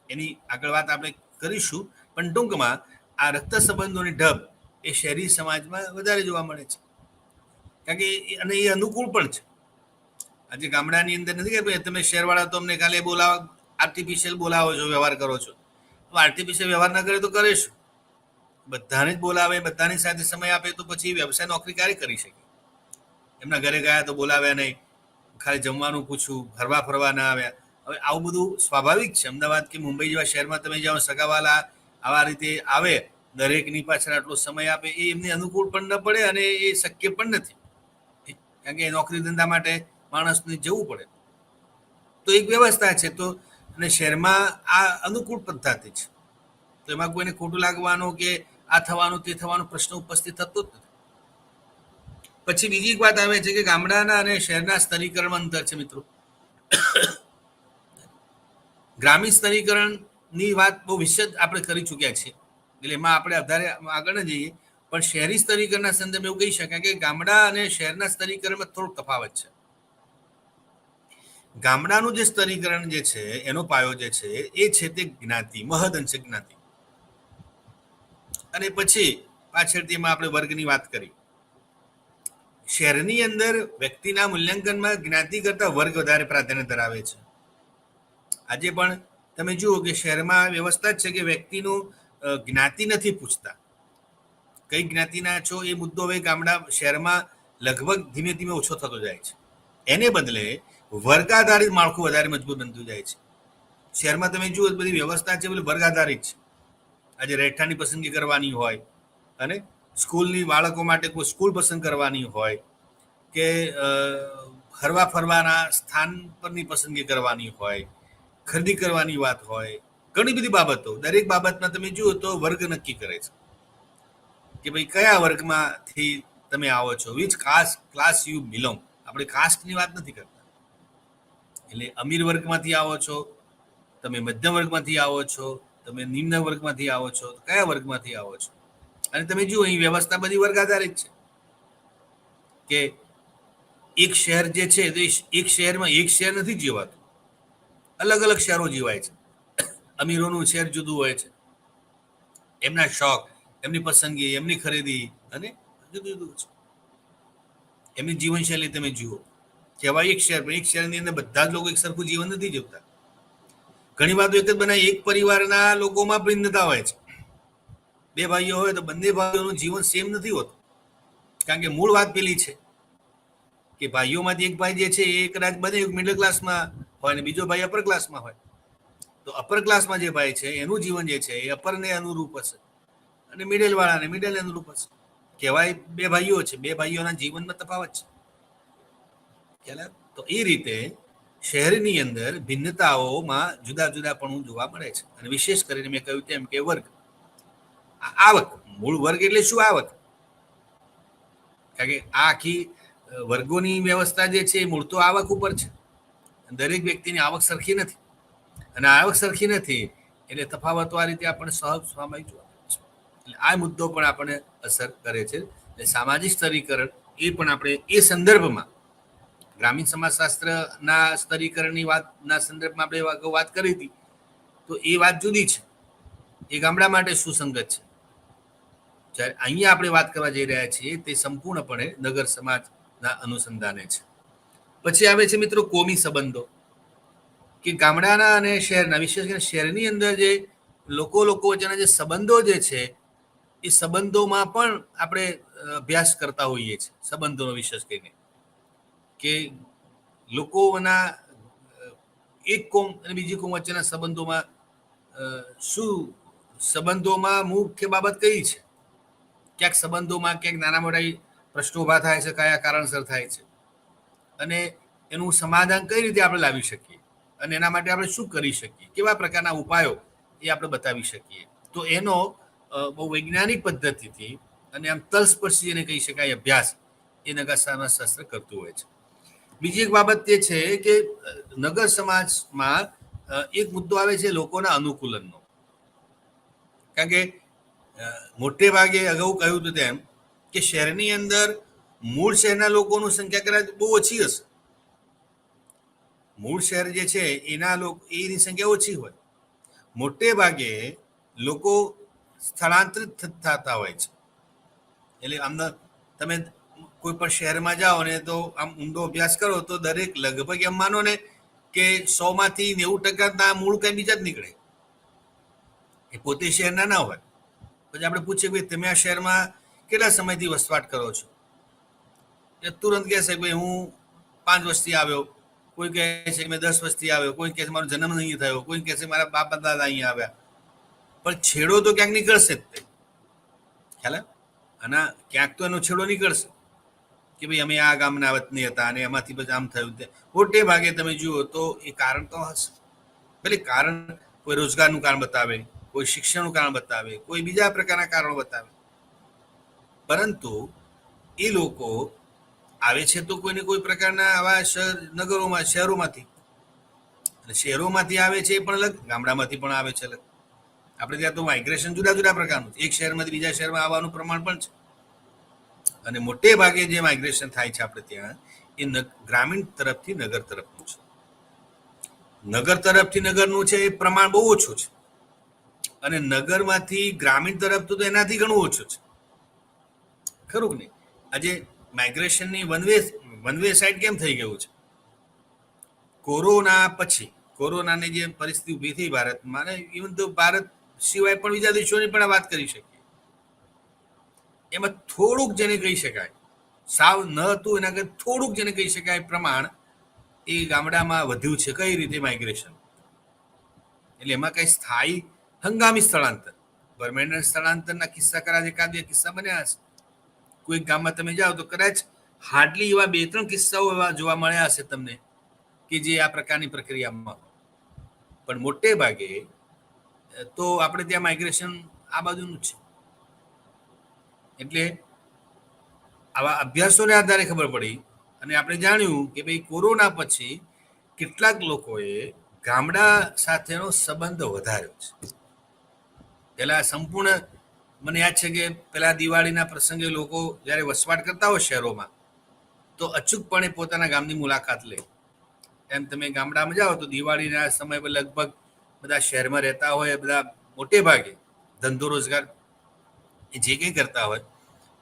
એની આગળ વાત આપણે કરીશું, પણ ટૂંકમાં આ રક્ત સંબંધોની ઢબ એ શહેરી સમાજમાં વધારે જોવા મળે છે. કારણ કે અને એ અનુકૂળ પણ છે. આજે ગામડાની અંદર નથી કે ભાઈ તમે શહેરવાળા તો અમને ખાલી બોલાવો, આર્ટિફિશિયલ બોલાવો છો, વ્યવહાર કરો છો. આર્ટિફિશિયલ વ્યવહાર ના કરે તો કરે શું? બધાને જ બોલાવે, બધાની સાથે સમય આપે તો પછી વ્યવસાય નોકરી ક્યારે કરી શકે? એમના ઘરે ગયા તો બોલાવ્યા નહીં, ખાલી જમવાનું પૂછવું, ફરવા ના આવ્યા. હવે આવું બધું સ્વાભાવિક છે. અમદાવાદ કે મુંબઈ જેવા શહેરમાં તમે જાઓ, સગાવાલા આવા રીતે આવે, દરેકની પાછળ આટલો સમય આપે, એ એમને અનુકૂળ પણ ન પડે અને એ શક્ય પણ નથી. કારણ કે નોકરી ધંધા માટે માણસને જવું પડે. તો એક વ્યવસ્થા છે. તો અને શહેરમાં આ અનુકૂળ પદ્ધતિ છે. તો એમાં કોઈને ખોટું લાગવાનું કે આ થવાનું તે થવાનો પ્રશ્ન ઉપસ્થિત થતો જ નથી. પછી બીજી એક વાત આવે છે કે ગામડાના અને શહેરના સ્તરીકરણમાં અંતર છે મિત્રો. ગ્રામીણ સ્તરીકરણની વાત બહુ વિશદ આપણે કરી ચૂક્યા છીએ, એટલે એમાં આપણે વધારે આગળ ન જઈએ. પણ શહેરી સ્તરીકરણના સંદર્ભે એવું કહી શકાય કે ગામડા અને શહેરના સ્તરીકરણમાં થોડોક તફાવત છે. ગામડાનું જે સ્તરીકરણ જે છે એનો પાયો જે છે એ છે તે જ્ઞાતિ, મહદઅંશે જ્ઞાતિ. અને પછી પાછળથી એમાં આપણે વર્ગની વાત કરી. શહેરની અંદર વ્યક્તિના મૂલ્યાંકનમાં જ્ઞાતિ કરતા વર્ગ વધારે પ્રાધાન્ય ધરાવે છે. આજે પણ તમે જુઓ કે શહેરમાં વ્યવસ્થા જ છે કે વ્યક્તિનું જ્ઞાતિ નથી પૂછતા, કઈ જ્ઞાતિના છો એ મુદ્દો હવે શહેરમાં લગભગ ધીમે ધીમે ઓછો થતો જાય છે. એને બદલે વર્ગ આધારિત માળખું વધારે મજબૂત બનતું જાય છે. શહેરમાં તમે જુઓ બધી વ્યવસ્થા છે પેલી વર્ગ આધારિત છે. આજે રહેઠાણની પસંદગી કરવાની હોય, અને સ્કૂલની બાળકો માટે કોઈ સ્કૂલ પસંદ કરવાની હોય, કે હરવા ફરવાના સ્થાન પરની પસંદગી કરવાની હોય, ખરીદી કરવાની વાત હોય, ઘણી બધી બાબતો, દરેક બાબતમાં તમે જુઓ તો વર્ગ નક્કી કરે છે કે ભાઈ કયા વર્ગમાંથી તમે આવો છો, which caste class you belong. આપણે કાસ્ટની વાત નથી કરતા. એટલે અમીર વર્ગમાંથી આવો છો, તમે મધ્યમ વર્ગમાંથી આવો છો, તમે નિમ્ન વર્ગમાંથી આવો છો, કયા વર્ગમાંથી આવો છો. અને તમે જુઓ અહીં વ્યવસ્થા બધી વર્ગ આધારિત છે કે એક શહેર જે છે તો એક શહેરમાં એક શહેર નથી જીવાતું, અલગ અલગ શહેરો જીવાય છે. અમીરોનું શહેર જુદું હોય છે, એમના શોખ, એમની પસંદગી, એમની ખરીદી અને જુદું જુદું છે. એમની જીવનશૈલી તમે જુઓ, કહેવાય એક શહેર, પણ એક શહેરની અંદર બધા જ લોકો એક સરખું જીવન નથી જીવતા. ઘણી વાત એક જ બનાવી, એક પરિવારના લોકોમાં ભિન્નતા હોય છે. બે ભાઈઓ હોય તો બંને ભાઈઓનું જીવન સેમ નથી હોતું, કારણ કે મૂળ વાત પેલી છે કે ભાઈઓમાંથી એક ભાઈ જે છે એ કદાચ બને મિડલ ક્લાસમાં હોય ને બીજો ભાઈ અપર ક્લાસમાં હોય. તો અપર ક્લાસમાં જે ભાઈ છે એનું જીવન જે છે એ અપરને અનુરૂપ હશે, અને મિડલ વાળાને મિડલને અનુરૂપ હશે. કહેવાય બે ભાઈઓ છે, બે ભાઈઓના જીવનમાં તફાવત છે. ખ્યાલ? તો એ રીતે શહેરની અંદર ભિન્નતાઓમાં જુદા જુદાપણું જોવા મળે છે. અને વિશેષ કરીને મેં કહ્યું તેમ કે વર્ગ, આવક, મૂળ વર્ગ એટલે શું? આવક. કારણ કે આ આખી વર્ગોની વ્યવસ્થા જે છે એ મૂળ તો આવક ઉપર છે. દરેક વ્યક્તિની આવક સરખી નથી, અને આવક સરખી નથી એટલે તફાવતો આ રીતે આપણે સ્વાભાવિક જોવા મળે છે. એટલે આ મુદ્દો પણ આપણને અસર કરે છે. સામાજિક સ્તરીકરણ એ પણ આપણે એ સંદર્ભમાં ગ્રામીણ સમાજશાસ્ત્રના સ્તરીકરણની વાતના સંદર્ભમાં આપણે વાત કરી હતી, તો એ વાત જુદી છે, એ ગામડા માટે સુસંગત છે. જ્યારે અહીંયા આપણે વાત કરવા જઈ રહ્યા છીએ તે સંપૂર્ણપણે નગર સમાજના અનુસંધાને છે. પછી આવે છે મિત્રો કોમી સંબંધો, કે ગામડાના અને શહેરના, વિશેષ કરીને શહેરની અંદર જે લોકો વચ્ચેના જે સંબંધો જે છે એ સંબંધોમાં પણ આપણે અભ્યાસ કરતા હોઈએ છીએ. સંબંધોનો વિશેષ કરીને કે લોકોના એક કોમ અને બીજી કોમ વચ્ચેના સંબંધોમાં શું સંબંધોમાં મુખ્ય બાબત કઈ છે. ક્યાંક સંબંધોમાં ક્યાંક નાના મોટા પ્રશ્નો ઊભા થાય છે, કયા કારણસર થાય છે, અને એનું સમાધાન કઈ રીતે આપણે લાવી શકીએ, અને એના માટે આપણે શું કરી શકીએ, કેવા પ્રકારના ઉપાયો એ આપણે બતાવી શકીએ. તો એનો બહુ વૈજ્ઞાનિક પદ્ધતિથી અને આમ તલસ્પર્શી એને કહી શકાય અભ્યાસ એ નગર સમાજશાસ્ત્ર કરતું હોય છે. બીજી એક બાબત એ છે કે નગર સમાજમાં એક મુદ્દો આવે છે લોકોના અનુકૂલનનો. કારણ કે મોટે ભાગે અગાઉ કહ્યું હતું તેમ કે શહેરની અંદર મૂળ શહેરના લોકોનું સંખ્યા કદાચ બહુ ઓછી હશે. મૂળ શહેર જે છે એની સંખ્યા ઓછી હોય. મોટે ભાગે લોકો સ્થળાંતરિત થતા હોય છે. એટલે આમ તમે કોઈ પણ શહેરમાં જાઓ ને તો આમ ઊંડો અભ્યાસ કરો તો દરેક લગભગ એમ માનો ને કે 100% 90% મૂળ કઈ બીજા જ નીકળે, એ પોતે શહેરના ના હોય. પછી આપણે પૂછીએ ભાઈ તમે આ શહેરમાં કેટલા સમયથી વસવાટ કરો છો, એ તુરંત કહેશે ભાઈ હું 5 વર્ષથી આવ્યો, કોઈ કહે છે કે મેં 10 વર્ષથી આવ્યો, કોઈ કહે છે મારો જન્મ નહીં થયો, કોઈ કહે છે મારા બાપ દાદા અહીંયા આવ્યા. પણ છેડો તો ક્યાંક નીકળશે જ તે, ખ્યાલ? અને ક્યાંક તો એનો છેડો નીકળશે કે ભાઈ અમે આ ગામના વતની હતા અને એમાંથી પછી આમ થયું. મોટે ભાગે તમે જુઓ તો એ કારણ તો હશે. ભલે કારણ કોઈ રોજગારનું કારણ બતાવે, કોઈ શિક્ષણનું કારણ બતાવે, કોઈ બીજા પ્રકારના કારણો બતાવે, પરંતુ એ લોકો આવે છે તો કોઈને કોઈ પ્રકારના આવા નગરોમાં, શહેરોમાંથી. અને શહેરોમાંથી આવે છે એ પણ અલગ, ગામડામાંથી પણ આવે છે અલગ. આપણે ત્યાં તો માઇગ્રેશન જુદા જુદા પ્રકારનું, એક શહેરમાંથી બીજા શહેરમાં આવવાનું પ્રમાણ પણ છે. અને મોટે ભાગે જે માઇગ્રેશન થાય છે આપણે ત્યાં એ ગ્રામીણ તરફથી નગર તરફનું છે. નગર તરફથી નગરનું છે એ પ્રમાણ બહુ ઓછું છે, અને નગરમાંથી ગ્રામીણ તરફ તો એનાથી ઘણું ઓછું છે, ખરું કે નહીં? આજે માઇગ્રેશનની વન વે સાઇડ કેમ થઈ ગયું છે? કોરોના પછી, કોરોનાની જે પરિસ્થિતિ ઊભી થઈ ભારતમાં, અને ઇવન તો ભારત સિવાય પણ બીજા દેશોની પણ વાત કરી શકીએ, એમાં થોડુંક જેને કહી શકાય, સાવ ન હતું એના કરતાં થોડુંક જેને કહી શકાય પ્રમાણ એ ગામડામાં વધ્યું છે. કઈ રીતે માઇગ્રેશન? એટલે એમાં કઈ સ્થાયી હંગામી સ્થળાંતર, પરમેનન્ટ સ્થળાંતરના કિસ્સા કદાચ એકાદ બે કિસ્સા બન્યા હશે. કોઈ ગામમાં તમે જાઓ તો કદાચ હાર્ડલી એવા 2-3 કિસ્સાઓ એવા જોવા મળ્યા હશે તમને કે જે આ પ્રકારની પ્રક્રિયામાં, પણ મોટે ભાગે તો આપણે ત્યાં માઇગ્રેશન આ બાજુનું છે. એટલે આવા અભ્યાસોને આધારે ખબર પડી અને આપણે જાણ્યું કે ભાઈ કોરોના પછી કેટલાક લોકોએ ગામડા સાથેનો સંબંધ વધાર્યો છે. પેલા સંપૂર્ણ, મને યાદ છે કે પેલા દિવાળીના પ્રસંગે લોકો જ્યારે વસવાટ કરતા હોય શહેરોમાં તો અચૂકપણે પોતાના ગામની મુલાકાત લે. એમ તમે ગામડામાં જાઓ તો દિવાળીના સમય પર લગભગ બધા શહેરમાં રહેતા હોય, બધા મોટે ભાગે ધંધો રોજગાર જે કંઈ કરતા હોય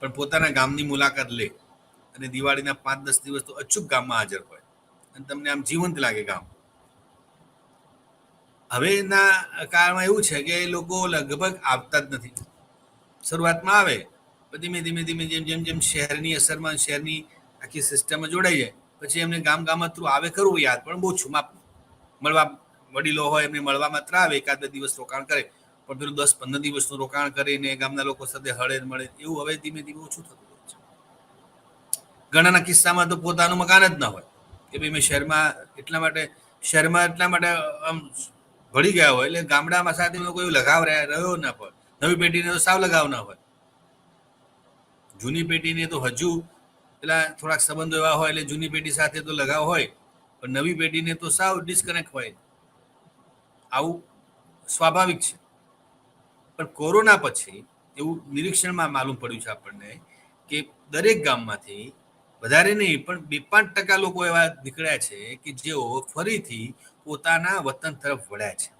પણ પોતાના ગામની મુલાકાત લે, અને દિવાળીના 5-10 દિવસ તો અચૂક ગામમાં હાજર હોય અને તમને આમ જીવંત લાગે ગામ. હવેના કાળમાં એવું છે કે લોકો લગભગ આવતા જ નથી. શરૂઆતમાં આવે, ધીમે ધીમે ધીમે જેમ જેમ જેમ શહેરની અસરમાં, શહેરની આખી સિસ્ટમમાં જોડાઈ જાય, પછી એમને ગામ થ્રુ આવે કરવું યાદ, પણ બહુ છું મળવા વડીલો હોય એમને મળવા માત્ર આવે, 1-2 દિવસ રોકાણ કરે, પણ પેલું 10-15 દિવસનું રોકાણ કરીને ગામના લોકો સાથે હળે મળે એવું હવે ધીમે ધીમે ઓછું થતું હોય છે. ઘણાના કિસ્સામાં તો પોતાનું મકાન જ ના હોય કે ભાઈ મેં શહેરમાં એટલા માટે આમ ભળી ગયા હોય, એટલે ગામડામાં સાથે કોઈ લગાવ રહ્યો ના હોય. નવી પેઢીને તો સાવ લગાવ ના હોય, જૂની પેઢીને તો હજુ પેલા થોડાક સંબંધો એવા હોય એટલે જૂની પેઢી સાથે તો લગાવ હોય, પણ નવી પેઢીને તો સાવ ડિસ્કનેક્ટ હોય. આવું સ્વાભાવિક છે. પણ કોરોના પછી એવું નિરીક્ષણમાં માલુમ પડ્યું છે આપણને કે દરેક ગામમાંથી વધારે નહીં પણ 2-5% લોકો એવા નીકળ્યા છે કે જેઓ ફરીથી પોતાના વતન તરફ વળ્યા છે.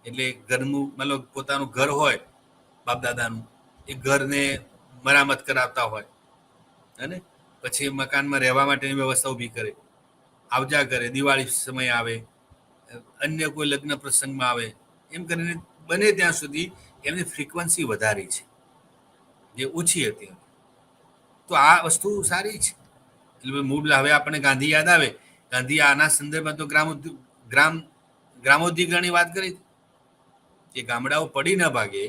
એટલે ઘરનું, મતલબ પોતાનું ઘર હોય બાપ દાદાનું, એ ઘરને મરામત કરાવતા હોય અને પછી મકાનમાં રહેવા માટેની વ્યવસ્થા ઊભી કરે, આવજા કરે, દિવાળી સમય આવે, અન્ય કોઈ લગ્ન પ્રસંગમાં આવે, એમ કરીને બને ત્યાં સુધી એમની ફ્રીક્વન્સી વધારી છે જે ઓછી હતી. તો આ વસ્તુ સારી છે. એટલે મૂળ હવે આપણને ગાંધી યાદ આવે. ગાંધી આના સંદર્ભમાં તો ગ્રામોદ્યોગીકરણની વાત કરી કે ગામડાઓ પડી ન ભાગે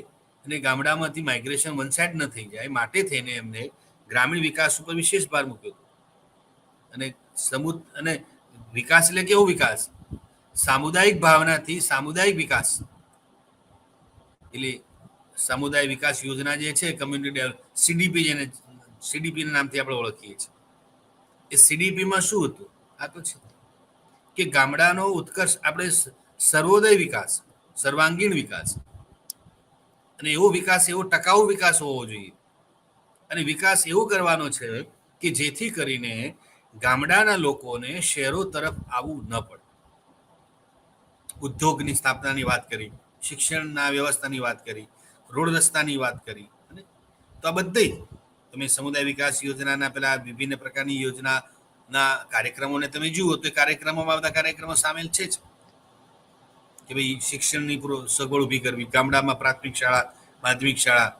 અને ગામડામાંથી માઇગ્રેશન વન સાઇડ ન થઈ જાય, માટે થઈને એમને ગ્રામીણ વિકાસ ઉપર વિશેષ ભાર મૂક્યો હતો. અને વિકાસ એટલે કેવો વિકાસ? સામુદાયિક ભાવનાથી સામુદાયિક વિકાસ. એટલે સમુદાય વિકાસ યોજના જે છે, કમ્યુનિટી સીડીપી, જેને સીડીપીના નામથી આપણે ઓળખીએ છીએ, એ સીડીપીમાં શું હતું? આ તો છે કે ગામડાનો ઉત્કર્ષ, આપણે સર્વોદય વિકાસ, સર્વાંગીણ વિકાસ, અને એવો વિકાસ, એવો ટકાઉ વિકાસ હોવો જોઈએ. અને વિકાસ એવો કરવાનો છે કે જેથી કરીને ગામડાના લોકોને શહેરો તરફ આવવું ન પડે. ઉદ્યોગની સ્થાપનાની વાત કરી, શિક્ષણના વ્યવસ્થાની વાત કરી, રોડ રસ્તાની વાત કરી, તો આ બધી તમે સમુદાય વિકાસ યોજનાના પેલા વિભિન્ન પ્રકારની યોજનાના કાર્યક્રમોને તમે જુઓ તો કાર્યક્રમોમાં બધા કાર્યક્રમો સામેલ છે જ કે ભાઈ શિક્ષણની સગવડ ઊભી કરવી, ગામડામાં પ્રાથમિક શાળા, માધ્યમિક શાળા,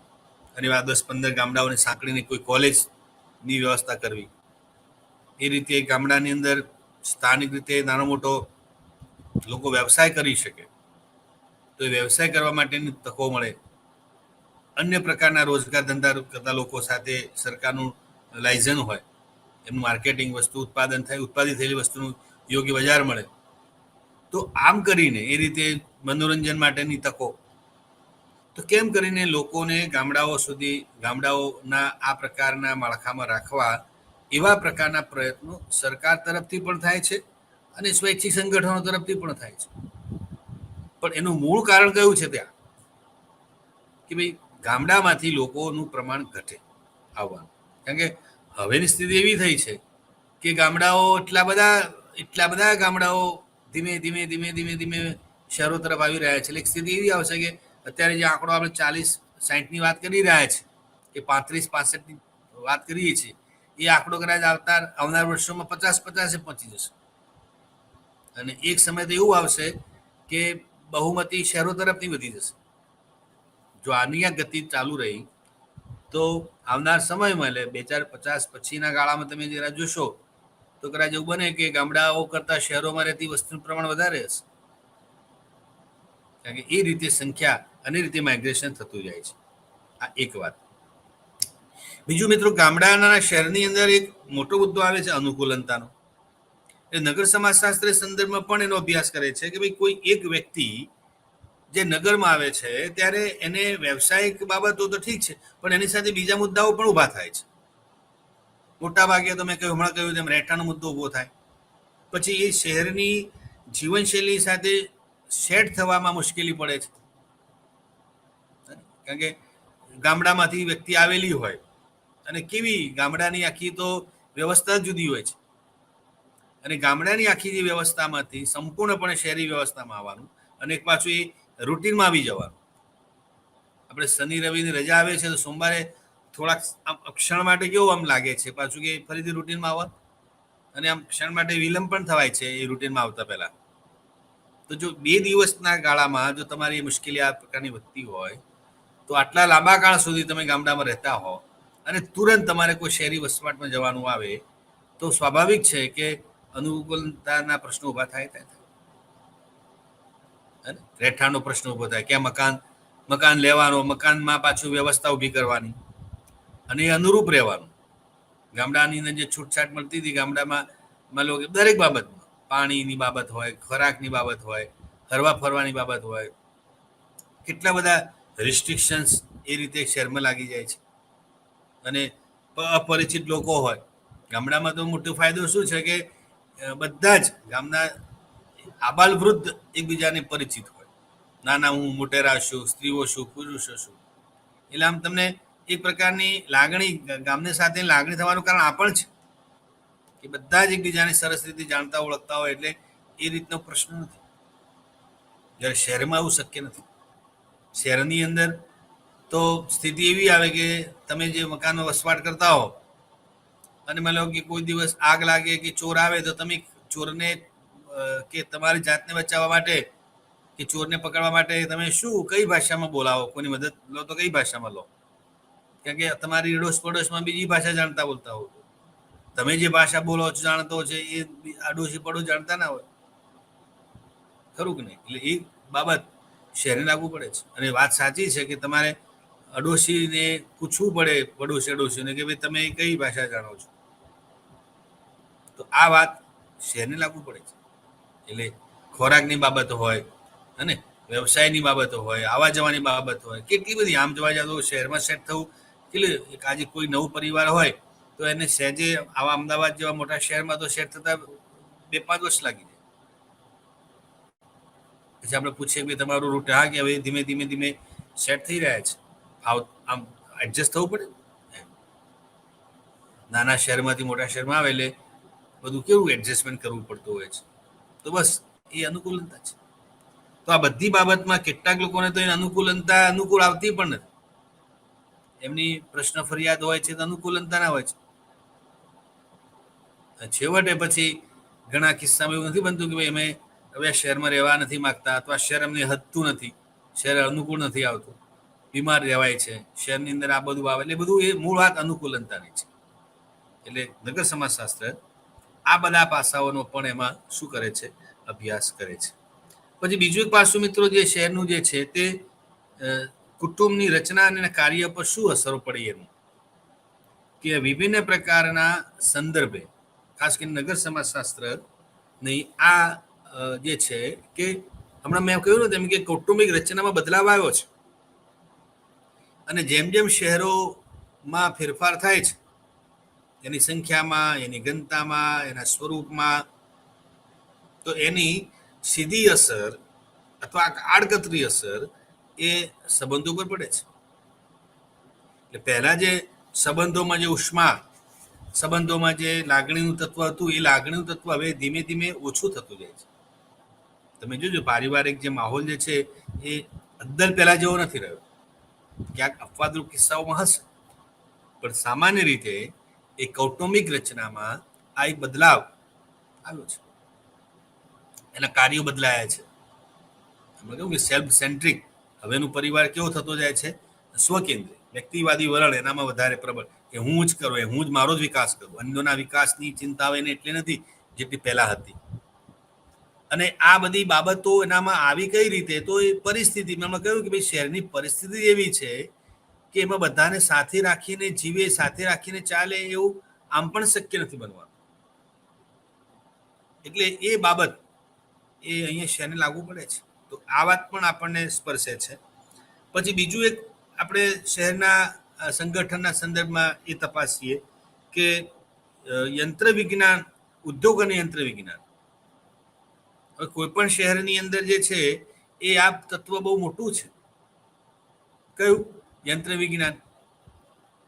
અને એવા 10-15 ગામડાઓને સાંકળીને કોઈ કોલેજની વ્યવસ્થા કરવી. એ રીતે ગામડાની અંદર સ્થાનિક રીતે નાનો મોટો લોકો વ્યવસાય કરી શકે, તો એ વ્યવસાય કરવા માટેની તકો મળે. અન્ય પ્રકારના રોજગાર ધંધા કરતા લોકો સાથે સરકારનું લાયસન્સ હોય, એનું માર્કેટિંગ, વસ્તુ ઉત્પાદિત થયેલી વસ્તુનું યોગ્ય બજાર મળે. તો આમ કરીને એ રીતે મનોરંજન માટેની તકો. તો કેમ કરીને લોકોને ગામડાઓના આ પ્રકારના માળખામાં રાખવા, એવા પ્રકારના પ્રયત્નો સરકાર તરફથી પણ થાય છે અને સ્વૈચ્છિક સંગઠનો તરફથી પણ થાય છે. પણ એનું મૂળ કારણ કયું છે ત્યાં? કે ભાઈ ગામડામાંથી લોકોનું પ્રમાણ ઘટે આવવાનું. કારણ કે હવેની સ્થિતિ એવી થઈ છે કે ગામડાઓ એટલા બધા ગામડાઓ ધીમે ધીમે ધીમે ધીમે ધીમે શહેરો તરફ આવી રહ્યા છે. એટલે એક સ્થિતિ એવી આવશે કે અત્યારે જે આંકડો આપણે 40-60ની વાત કરી રહ્યા છે કે 35-65ની વાત કરીએ છીએ, એ આંકડો કદાચ આવનાર વર્ષોમાં 50-50 પહોંચી જશે. અને એક સમય તો એવું આવશે કે બહુમતી શહેરો તરફની વધી જશે. જો આની આ ગતિ ચાલુ રહી તો આવનાર સમયમાં, એટલે 2050 પછીના ગાળામાં તમે જરા જોશો તો કદાચ એવું બને કે ગામડાઓ કરતા શહેરોમાં રહેતી વસ્તીનું પ્રમાણ વધારે હશે. કારણ કે એ રીતે સંખ્યા અને રીતે માઇગ્રેશન થતું જાય છે. આ એક વાત. બીજું મિત્રો, ગામડાના શહેરની અંદર એક મોટો મુદ્દો આવે છે અનુકૂલનતાનો. એ નગર સમાજશાસ્ત્ર સંદર્ભમાં પણ એનો અભ્યાસ કરે છે કે ભાઈ કોઈ એક વ્યક્તિ જે નગરમાં આવે છે ત્યારે એને વ્યવસાયિક બાબતો તો ઠીક છે, પણ એની સાથે બીજા મુદ્દાઓ પણ ઊભા થાય છે. મોટા ભાગે તમે હમણાં કહ્યું તેમ રહેઠાણનો મુદ્દો ઊભો થાય. પછી એ શહેરની જીવનશૈલી સાથે સેટ થવામાં મુશ્કેલી પડે છે. કારણ કે ગામડામાંથી વ્યક્તિ આવેલી હોય અને કેવી ગામડાની આખી તો વ્યવસ્થા જુદી હોય છે, અને ગામડાની આખી જે વ્યવસ્થામાંથી સંપૂર્ણપણે શહેરી વ્યવસ્થામાં આવવાનું અને એક પાછું એ રૂટીનમાં આવી જવાનું. આપણે શનિ રવિની રજા આવે છે તો સોમવારે થોડાક ક્ષણ માટે કેવું આમ લાગે છે પાછું કે ફરીથી રૂટીનમાં આવવાનું, અને આમ ક્ષણ માટે વિલંબ પણ થવાય છે એ રૂટીનમાં આવતા પહેલા. તો જો 2 દિવસના ગાળામાં જો તમારી મુશ્કેલી આ પ્રકારની વધતી હોય તો આટલા લાંબા કાળ સુધી તમે ગામડામાં રહેતા હો અને તુરંત તમારે કોઈ શહેરી વસવાટમાં જવાનું આવે તો સ્વાભાવિક છે કે અનુકૂલતાના પ્રશ્નો ઊભા થાય. રહેઠાણનો પ્રશ્ન ઊભો થાય કે મકાન લેવાનો, મકાનમાં પાછું વ્યવસ્થા ઊભી કરવાની અને એ અનુરૂપ રહેવાનું. ગામડાની અંદર જે છૂટછાટ મળતી હતી ગામડામાં, માનો કે દરેક બાબતમાં, પાણીની બાબત હોય, ખોરાકની બાબત હોય, હરવા ફરવાની બાબત હોય, કેટલા બધા રિસ્ટ્રિક્શન્સ એ રીતે શહેરમાં લાગી જાય છે. અને અપરિચિત લોકો હોય. ગામડામાં તો મોટો ફાયદો શું છે કે બધા જ ગામના આબાલ વૃદ્ધ એકબીજાને પરિચિત હોય. નાના હું મોટેરા છું, સ્ત્રીઓ છું, પુરુષો છું. એટલે આમ તમને એક પ્રકારની લાગણી, ગામને સાથે લાગણી થવાનું કારણ આ પણ છે કે બધા જ એકબીજાને સરસ રીતે જાણતા ઓળખતા હોય, એટલે એ રીતનો પ્રશ્ન નથી. જ્યારે શહેરમાં આવું શક્ય નથી. શહેરની અંદર તો સ્થિતિ એવી આવે કે તમે જે મકાનમાં વસવાટ કરતા હો અને માનો કે કોઈ દિવસ આગ લાગે કે ચોર આવે તો તમે ચોરને કે તમારી જાતને બચાવવા માટે કે ચોરને પકડવા માટે તમે કઈ ભાષામાં બોલાવો? કોઈની મદદ લો તો કઈ ભાષામાં લો? કારણ કે તમારી અડોશ પડોશમાં બીજી ભાષા જાણતા બોલતા હો. તમે જે ભાષા બોલો છો, જાણતો છે, એ અડોશી પડોશ જાણતા ના હોય, ખરું કે નહીં? એટલે એ બાબત શહેરને લાગુ પડે છે. અને વાત સાચી છે કે તમારે અડોશીને પૂછવું પડે, અડોશીને કે ભાઈ તમે કઈ ભાષા જાણો છો. તો આ વાત શહેરને લાગુ પડે છે. એટલે ખોરાકની બાબતો હોય અને વ્યવસાયની બાબતો હોય, આવવા જવાની બાબત હોય, કેટલી બધી. આમ જોવા જાવ તો શહેરમાં સેટ થવું કેટલી, આજે કોઈ નવું પરિવાર હોય તો એને સહેજે આવા અમદાવાદ જેવા મોટા શહેરમાં તો સેટ થતા 2-5 વર્ષ લાગી જાય. પછી આપણે પૂછીએ કે તમારું રૂટ, હા કે હવે ધીમે ધીમે ધીમે સેટ થઈ રહ્યા છે. આમ એડજસ્ટ થવું પડે. નાના શહેરમાંથી મોટા શહેરમાં આવે એટલે બધું કેવું એડજસ્ટમેન્ટ કરવું પડતું હોય છે. તો બસ એ અનુકૂલનતા છે. તો આ બધી બાબતમાં કેટલાક લોકોને તો એ અનુકૂળ આવતી પણ નથી. એમની પ્રશ્ન ફરિયાદ હોય છે તો અનુકૂલનતા ના હોય છે. છેવટે પછી ઘણા કિસ્સામાં એવું નથી બનતું કે ભાઈ અમે હવે શહેરમાં રહેવા નથી માગતા, અથવા શહેર અમને હદતું નથી, શહેર અનુકૂળ નથી આવતું, બીમાર રહેવાય છે, શહેરની અંદર આ બધું આવે. એટલે બધું એ મૂળ વાત અનુકૂલનતાની છે. એટલે નગર સમાજશાસ્ત્ર આ બધા પાસાઓનો પણ એમાં શું કરે છે? અભ્યાસ કરે છે. પછી બીજું એક પાસું મિત્રો, જે શહેરનું જે છે તે કુટુંબની રચના અને કાર્ય પર શું અસરો પડી એનું, કે વિભિન્ન પ્રકારના સંદર્ભે, ખાસ કરીને નગર સમાજશાસ્ત્રની આ જે છે કે હમણાં મેં કહ્યું ને તેમ કે કૌટુંબિક રચનામાં બદલાવ આવ્યો છે. અને જેમ જેમ શહેરોમાં ફેરફાર થાય છે, એની સંખ્યામાં, એની ઘનતામાં, એના સ્વરૂપમાં, તો એની સીધી અસર અથવા આડકતરી અસર એ સંબંધો પર પડે છે. એટલે પહેલા જે સંબંધોમાં જે ઉષ્મા, સંબંધોમાં જે લાગણીનું તત્વ હતું, એ લાગણીનું તત્વ હવે ધીમે ધીમે ઓછું થતું જાય છે. તમે જોજો પારિવારિક જે માહોલ જે છે એ અદ્દલ પહેલા જેવો નથી રહ્યો. ક્યાંક અપવાદરૂપ કિસ્સાઓમાં હશે, પણ સામાન્ય રીતે એ કૌટુંબિક રચનામાં આ એક બદલાવ આવ્યો છે. એના કાર્યો બદલાયા છે. આપણે કહ્યું કે સેલ્ફ સેન્ટ્રિક હવેનો પરિવાર કેવો થતો જાય છે, સ્વકેન્દ્રિત, વ્યક્તિવાદી વલણ એનામાં વધારે પ્રબળ, કે હું જ કરું, હું જ મારો જ વિકાસ કરું. અન્યોના વિકાસની ચિંતા એને એટલી નથી જેટલી પહેલા હતી. અને આ બધી બાબતો એનામાં આવી કઈ રીતે, તો એ પરિસ્થિતિ મેં કહ્યું કે ભાઈ શહેરની પરિસ્થિતિ એવી છે કે એમાં બધાને સાથે રાખીને જીવે, સાથે રાખીને ચાલે એવું આમ પણ શક્ય નથી બનવાનું. એટલે એ બાબત એ અહીંયા શહેરને લાગુ પડે છે. તો આ વાત પણ આપણને સ્પર્શે છે. પછી બીજું એક આપણે શહેરના સંગઠનના સંદર્ભમાં એ તપાસીએ કે યંત્ર વિજ્ઞાન, ઉદ્યોગ અને યંત્ર વિજ્ઞાન. કોઈ પણ શહેરની અંદર જે છે એ આ તત્વ બહુ મોટું છે. કયું? યંત્ર વિજ્ઞાન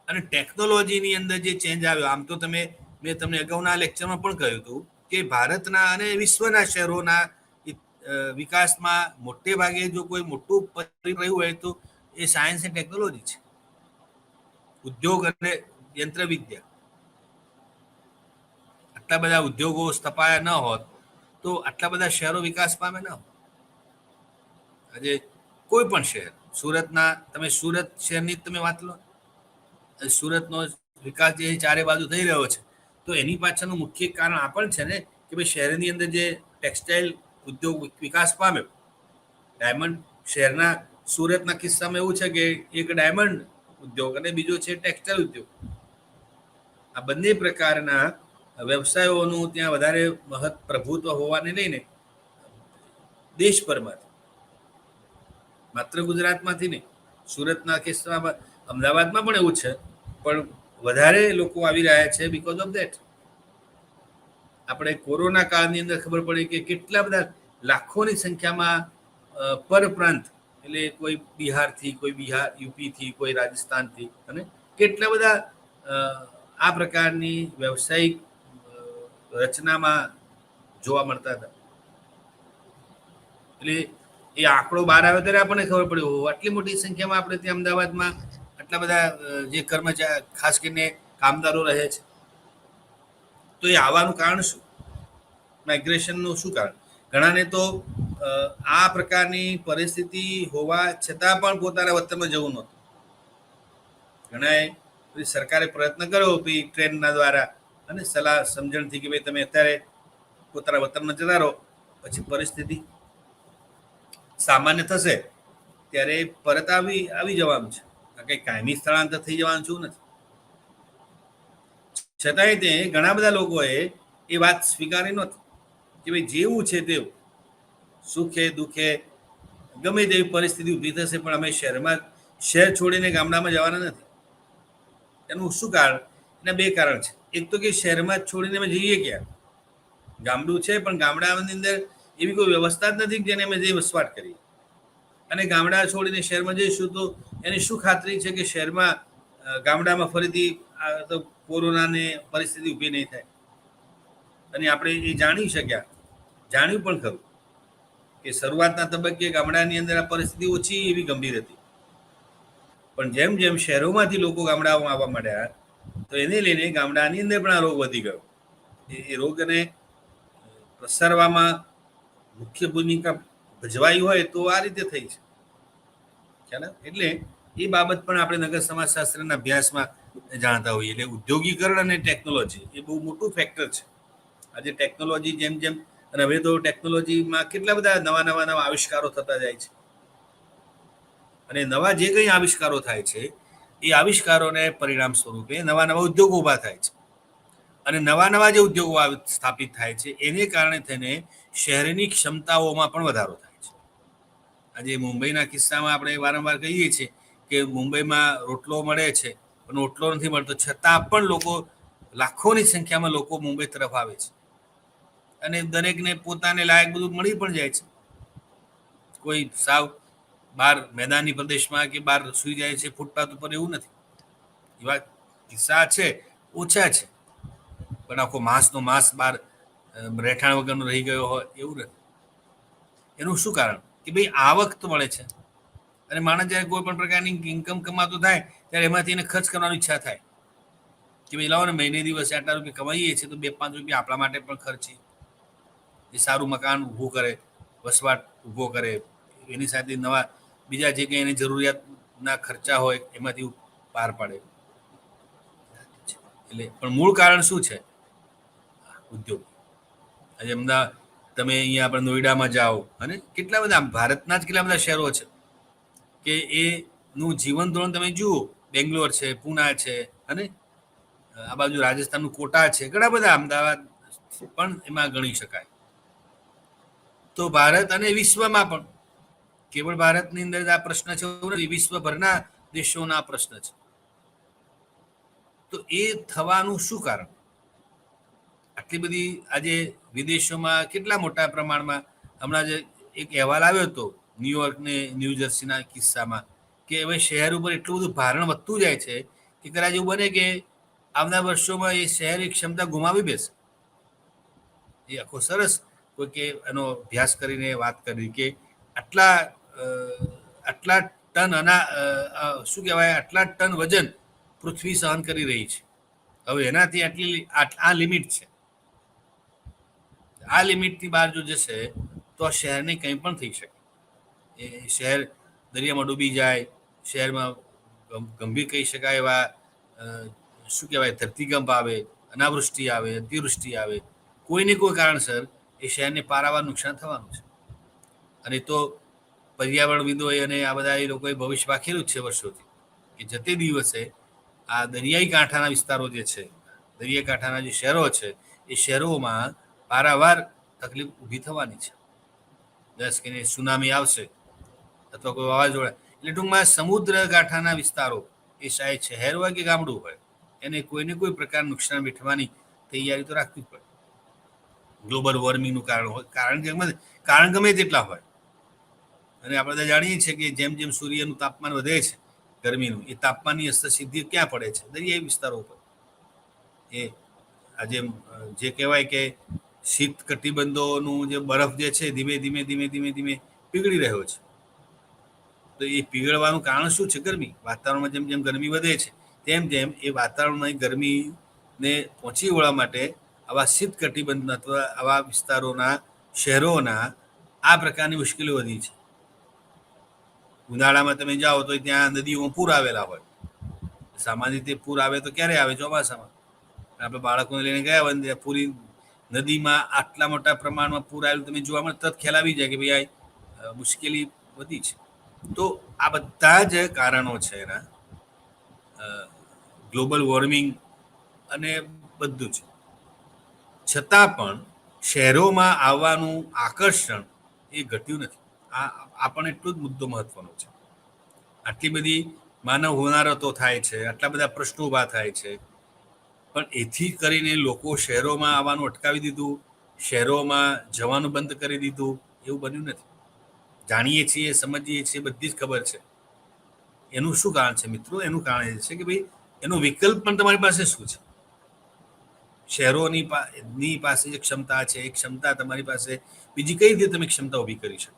અને ટેકનોલોજીની અંદર જે ચેન્જ આવ્યો. આમ તો મેં તમને અગાઉના લેક્ચરમાં પણ કહ્યું હતું કે ભારતના અને વિશ્વના શહેરોના વિકાસમાં મોટે ભાગે જો કોઈ મોટું પરિબળ રહ્યું હોય તો એ સાયન્સ એન્ડ ટેકનોલોજી છે, ઉદ્યોગ અને યંત્ર વિદ્યા. આટલા બધા ઉદ્યોગો સ્થપાયા ન હોત તો આટલા બધા શહેરો વિકાસ પામે ન હોત. આજે કોઈ પણ શહેર, સુરતના, તમે સુરત શહેરની તમે વાત લો, સુરતનો વિકાસ જે ચારે બાજુ થઈ રહ્યો છે, તો એની પાછળનું મુખ્ય કારણ આ પણ છે ને કે ભાઈ શહેરની અંદર જે ટેક્સટાઇલ ઉદ્યોગ વિકાસ પામ્યો. ડાયમંડ શહેરના સુરતના કિસ્સામાં એવું છે કે એક ડાયમંડ ઉદ્યોગ અને બીજો છે ટેક્સટાઇલ ઉદ્યોગ. આ બંને પ્રકારના વ્યવસાયોનું ત્યાં વધારે પ્રભુત્વ હોવાને લઈને દેશભરમાંથી, માત્ર ગુજરાતમાંથી નહીં, સુરતના કિસ્સામાં અમદાવાદમાં પણ એવું છે, પણ વધારે લોકો આવી રહ્યા છે બીકોઝ ઓફ ધેટ. આપણે કોરોના કાળની અંદર ખબર પડી કે કેટલા બધા લાખોની સંખ્યામાં પરપ્રાંત, એટલે કોઈ બિહારથી, કોઈ યુપીથી, કોઈ રાજસ્થાનથી, અને કેટલા બધા આ પ્રકારની વ્યવસાયિક રચનામાં જોવા મળતા હતા. એટલે એ આંકડો બહાર આવ્યો ત્યારે આપણને ખબર પડી આટલી મોટી સંખ્યામાં આપણે ત્યાં અમદાવાદમાં આટલા બધા જે કર્મચારી, ખાસ કરીને કામદારો રહે છે. તો એ આવવાનું કારણ શું? માઇગ્રેશનનું શું કારણ? ઘણાને તો આ પ્રકારની પરિસ્થિતિ હોવા છતાં પણ પોતાના વતનમાં જવું નહોતું. ઘણાએ સરકારે પ્રયત્ન કર્યો ટ્રેનના દ્વારા અને સલાહ સમજણથી કે ભાઈ તમે અત્યારે પોતાના વતનમાં જતા રહો, પછી પરિસ્થિતિ સામાન્ય થશે ત્યારે પરત આવી જવાનું છે. કંઈ કાયમી સ્થળાંતર થઈ જવાનું શું નથી. છતાંય તે ઘણા બધા લોકોએ એ વાત સ્વીકારી નહોતી કે ભાઈ જેવું છે તેવું, સુખે દુઃખે ગમે તેવી પરિસ્થિતિ ઊભી થશે પણ અમે શહેર છોડીને ગામડામાં જવાના નથી. એનું શું કારણ? એના બે કારણ છે. એક તો કે શહેરમાં છોડીને અમે જઈએ ક્યાં? ગામડું છે પણ ગામડાની અંદર એવી કોઈ વ્યવસ્થા જ નથી જેને અમે જઈ વસવાટ કરીએ. અને ગામડા છોડીને શહેરમાં જઈશું તો એની શું ખાતરી છે કે શહેરમાં ગામડામાં ફરીથી કોરોનાની પરિસ્થિતિ ઊભી નહીં થાય? અને આપણે એ જાણ્યું પણ ખરું કે શરૂઆતના તબક્કે ગામડાની અંદર આ પરિસ્થિતિ ઓછી એવી ગંભીર હતી, પણ જેમ જેમ શહેરોમાંથી લોકો ગામડાઓમાં આવવા માંડ્યા તો એને લઈને ગામડાની અંદર પણ આ રોગ વધી ગયો. એ રોગને પ્રસારવામાં મુખ્ય ભૂમિકા ભજવાઈ હોય તો આ રીતે થઈ છે. ખ્યાલ? એટલે એ બાબત પણ આપણે નગર સમાજશાસ્ત્રના અભ્યાસમાં જાણતા હોઈએ. એટલે ઉદ્યોગીકરણ અને ટેકનોલોજી એ બહુ મોટું ફેક્ટર છે. આજે ટેકનોલોજી જેમ અને હવે તો ટેકનોલોજીમાં કેટલા બધા નવા આવિષ્કારો થતા જાય છે. અને નવા જે કંઈ આવિષ્કારો થાય છે એ આવિષ્કારોને પરિણામ સ્વરૂપે નવા ઉદ્યોગો ઊભા થાય છે. અને નવા જે ઉદ્યોગો સ્થાપિત થાય છે એને કારણે થઈને શહેરની ક્ષમતાઓમાં પણ વધારો થાય છે. આજે મુંબઈના કિસ્સામાં આપણે વારંવાર કહીએ છીએ કે મુંબઈમાં રોટલો મળે છે પણ રોટલો નથી મળતો, છતાં પણ લોકો, લાખોની સંખ્યામાં લોકો મુંબઈ તરફ આવે છે. અને દરેકને પોતાને લાયક બધું મળી પણ જાય છે. કોઈ સાવ બહાર મેદાની પ્રદેશમાં કે બહાર સૂઈ જાય છે ફૂટપાથ ઉપર, એવું નથી. એવા કિસ્સા છે, ઓછા છે, પણ આખો માંસ બહાર રહેઠાણ વગરનો રહી ગયો હોય એવું નથી. એનું શું કારણ? કે ભાઈ આવક તો મળે છે, અને માણસ જ્યારે કોઈ પણ પ્રકારની ઇન્કમ કમાતો થાય ત્યારે એમાંથી એને ખર્ચ કરવાની ઈચ્છા થાય કે ભાઈ લાવો ને મહિને દિવસે આટલા રૂપિયા કમાઈએ છીએ તો 2-5 રૂપિયા આપણા માટે પણ ખર્ચી, એ સારું મકાન ઊભું કરે, વસવાટ ઊભો કરે, એની સાથે નવા બીજા જે કંઈ એની જરૂરિયાતના ખર્ચા હોય એમાંથી પાર પાડે. એટલે પણ મૂળ કારણ શું છે? ઉદ્યોગ. આજે અમદાવાદ તમે અહીંયા આપણે નોઈડામાં જાઓ અને કેટલા બધા ભારતના જ કેટલા બધા શહેરો છે કે એનું જીવન ધોરણ તમે જુઓ, બેંગ્લોર છે, પૂના છે, અને આ બાજુ રાજસ્થાનનું કોટા છે, ઘણા બધા, અમદાવાદ પણ એમાં ગણી શકાય. તો ભારત અને વિશ્વમાં પણ, કેવળ ભારતની અંદર આ પ્રશ્ન છે, વિશ્વભરના દેશોના આ પ્રશ્ન છે. તો એ થવાનું શું કારણ? આટલી બધી આજે વિદેશોમાં કેટલા મોટા પ્રમાણમાં, હમણાં જે એક અહેવાલ આવ્યો હતો ન્યુયોર્ક ને ન્યૂજર્સીના કિસ્સામાં, કે હવે શહેર ઉપર એટલું બધું ભારણ વધતું જાય છે કે કદાચ એવું બને કે આવનાર વર્ષોમાં એ શહેરની ક્ષમતા ગુમાવી બેસે. એ આખો સરસ કોઈ કે એનો અભ્યાસ કરીને વાત કરી કે આટલા આટલા ટન શું કહેવાય, આટલા ટન વજન પૃથ્વી સહન કરી રહી છે. હવે એનાથી આ લિમિટ છે. આ લિમિટથી બહાર જો જશે તો આ શહેરને કંઈ પણ થઈ શકે. એ શહેર દરિયામાં ડૂબી જાય, શહેરમાં ગંભીર કહી શકાય એવા શું કહેવાય ધરતીકંપ આવે, અનાવૃષ્ટિ આવે, અતિવૃષ્ટિ આવે, કોઈને કોઈ કારણસર એ શહેરને પારાવાર નુકસાન થવાનું છે. અને તો પર્યાવરણવિદોએ અને આ બધા એ લોકોએ ભવિષ્ય વાંખેલું જ છે વર્ષોથી કે જતે દિવસે આ દરિયાઈ કાંઠાના વિસ્તારો જે છે, દરિયાઈ કાંઠાના જે શહેરો છે, એ શહેરોમાં પારાવાર તકલીફ ઊભી થવાની છે. દસ કે સુનામી આવશે અથવા કોઈ વાવાઝોડા, એટલે ટૂંકમાં સમુદ્ર કાંઠાના વિસ્તારો, એ શાયદ શહેર હોય કે ગામડું હોય, એને કોઈને કોઈ પ્રકારનું નુકસાન વેઠવાની તૈયારી તો રાખવી પડે. ગ્લોબલ વોર્મિંગનું કારણ હોય, કારણ ગમે તેટલા હોય. અને આપણે બધા જાણીએ છીએ કે જેમ જેમ સૂર્યનું તાપમાન વધે છે, ગરમીનું, એ તાપમાનની અસર સીધી ક્યાં પડે છે? દરિયાઈ વિસ્તારો ઉપર. એ આજે જે કહેવાય કે શીત કટિબંધોનું જે બરફ જે છે ધીમે ધીમે ધીમે ધીમે ધીમે પીગળી રહ્યો છે. તો એ પીગળવાનું કારણ શું છે? ગરમી. વાતાવરણમાં જેમ જેમ ગરમી વધે છે તેમ તેમ એ વાતાવરણમાં ગરમીને પહોંચી વળવા માટે આવા શીત કટિબંધ અથવા આવા વિસ્તારોના શહેરોના આ પ્રકારની મુશ્કેલીઓ વધી છે. ઉનાળામાં તમે જાઓ તો ત્યાં નદીઓમાં પૂર આવેલા હોય. સામાન્ય રીતે પૂર આવે તો ક્યારે આવે? ચોમાસામાં. આપણે બાળકોને લઈને ગયા હોય પૂરી નદીમાં આટલા મોટા પ્રમાણમાં પૂર આવેલું તમે જોવા મળે, તરત ખ્યાલ આવી જાય કે ભાઈ આ મુશ્કેલી વધી છે. તો આ બધા જ કારણો છે એના, ગ્લોબલ વોર્મિંગ અને બધું છે. છતાં પણ શહેરોમાં આવવાનું આકર્ષણ એ ઘટ્યું નથી. આ પણ એટલું જ મુદ્દો મહત્વનો છે. આટલી બધી માનવ હોનારતો થાય છે, આટલા બધા પ્રશ્નો ઊભા થાય છે, પણ એથી કરીને લોકો શહેરોમાં આવવાનું અટકાવી દીધું, શહેરોમાં જવાનું બંધ કરી દીધું, એવું બન્યું નથી. જાણીએ છીએ, સમજીએ છીએ, બધી જ ખબર છે. એનું શું કારણ છે મિત્રો? એનું કારણ એ છે કે ભાઈ એનો વિકલ્પ પણ તમારી પાસે શું છે? શહેરોની પાસે જે ક્ષમતા છે એ ક્ષમતા તમારી પાસે બીજી કઈ રીતે તમે ક્ષમતા ઊભી કરી શકો?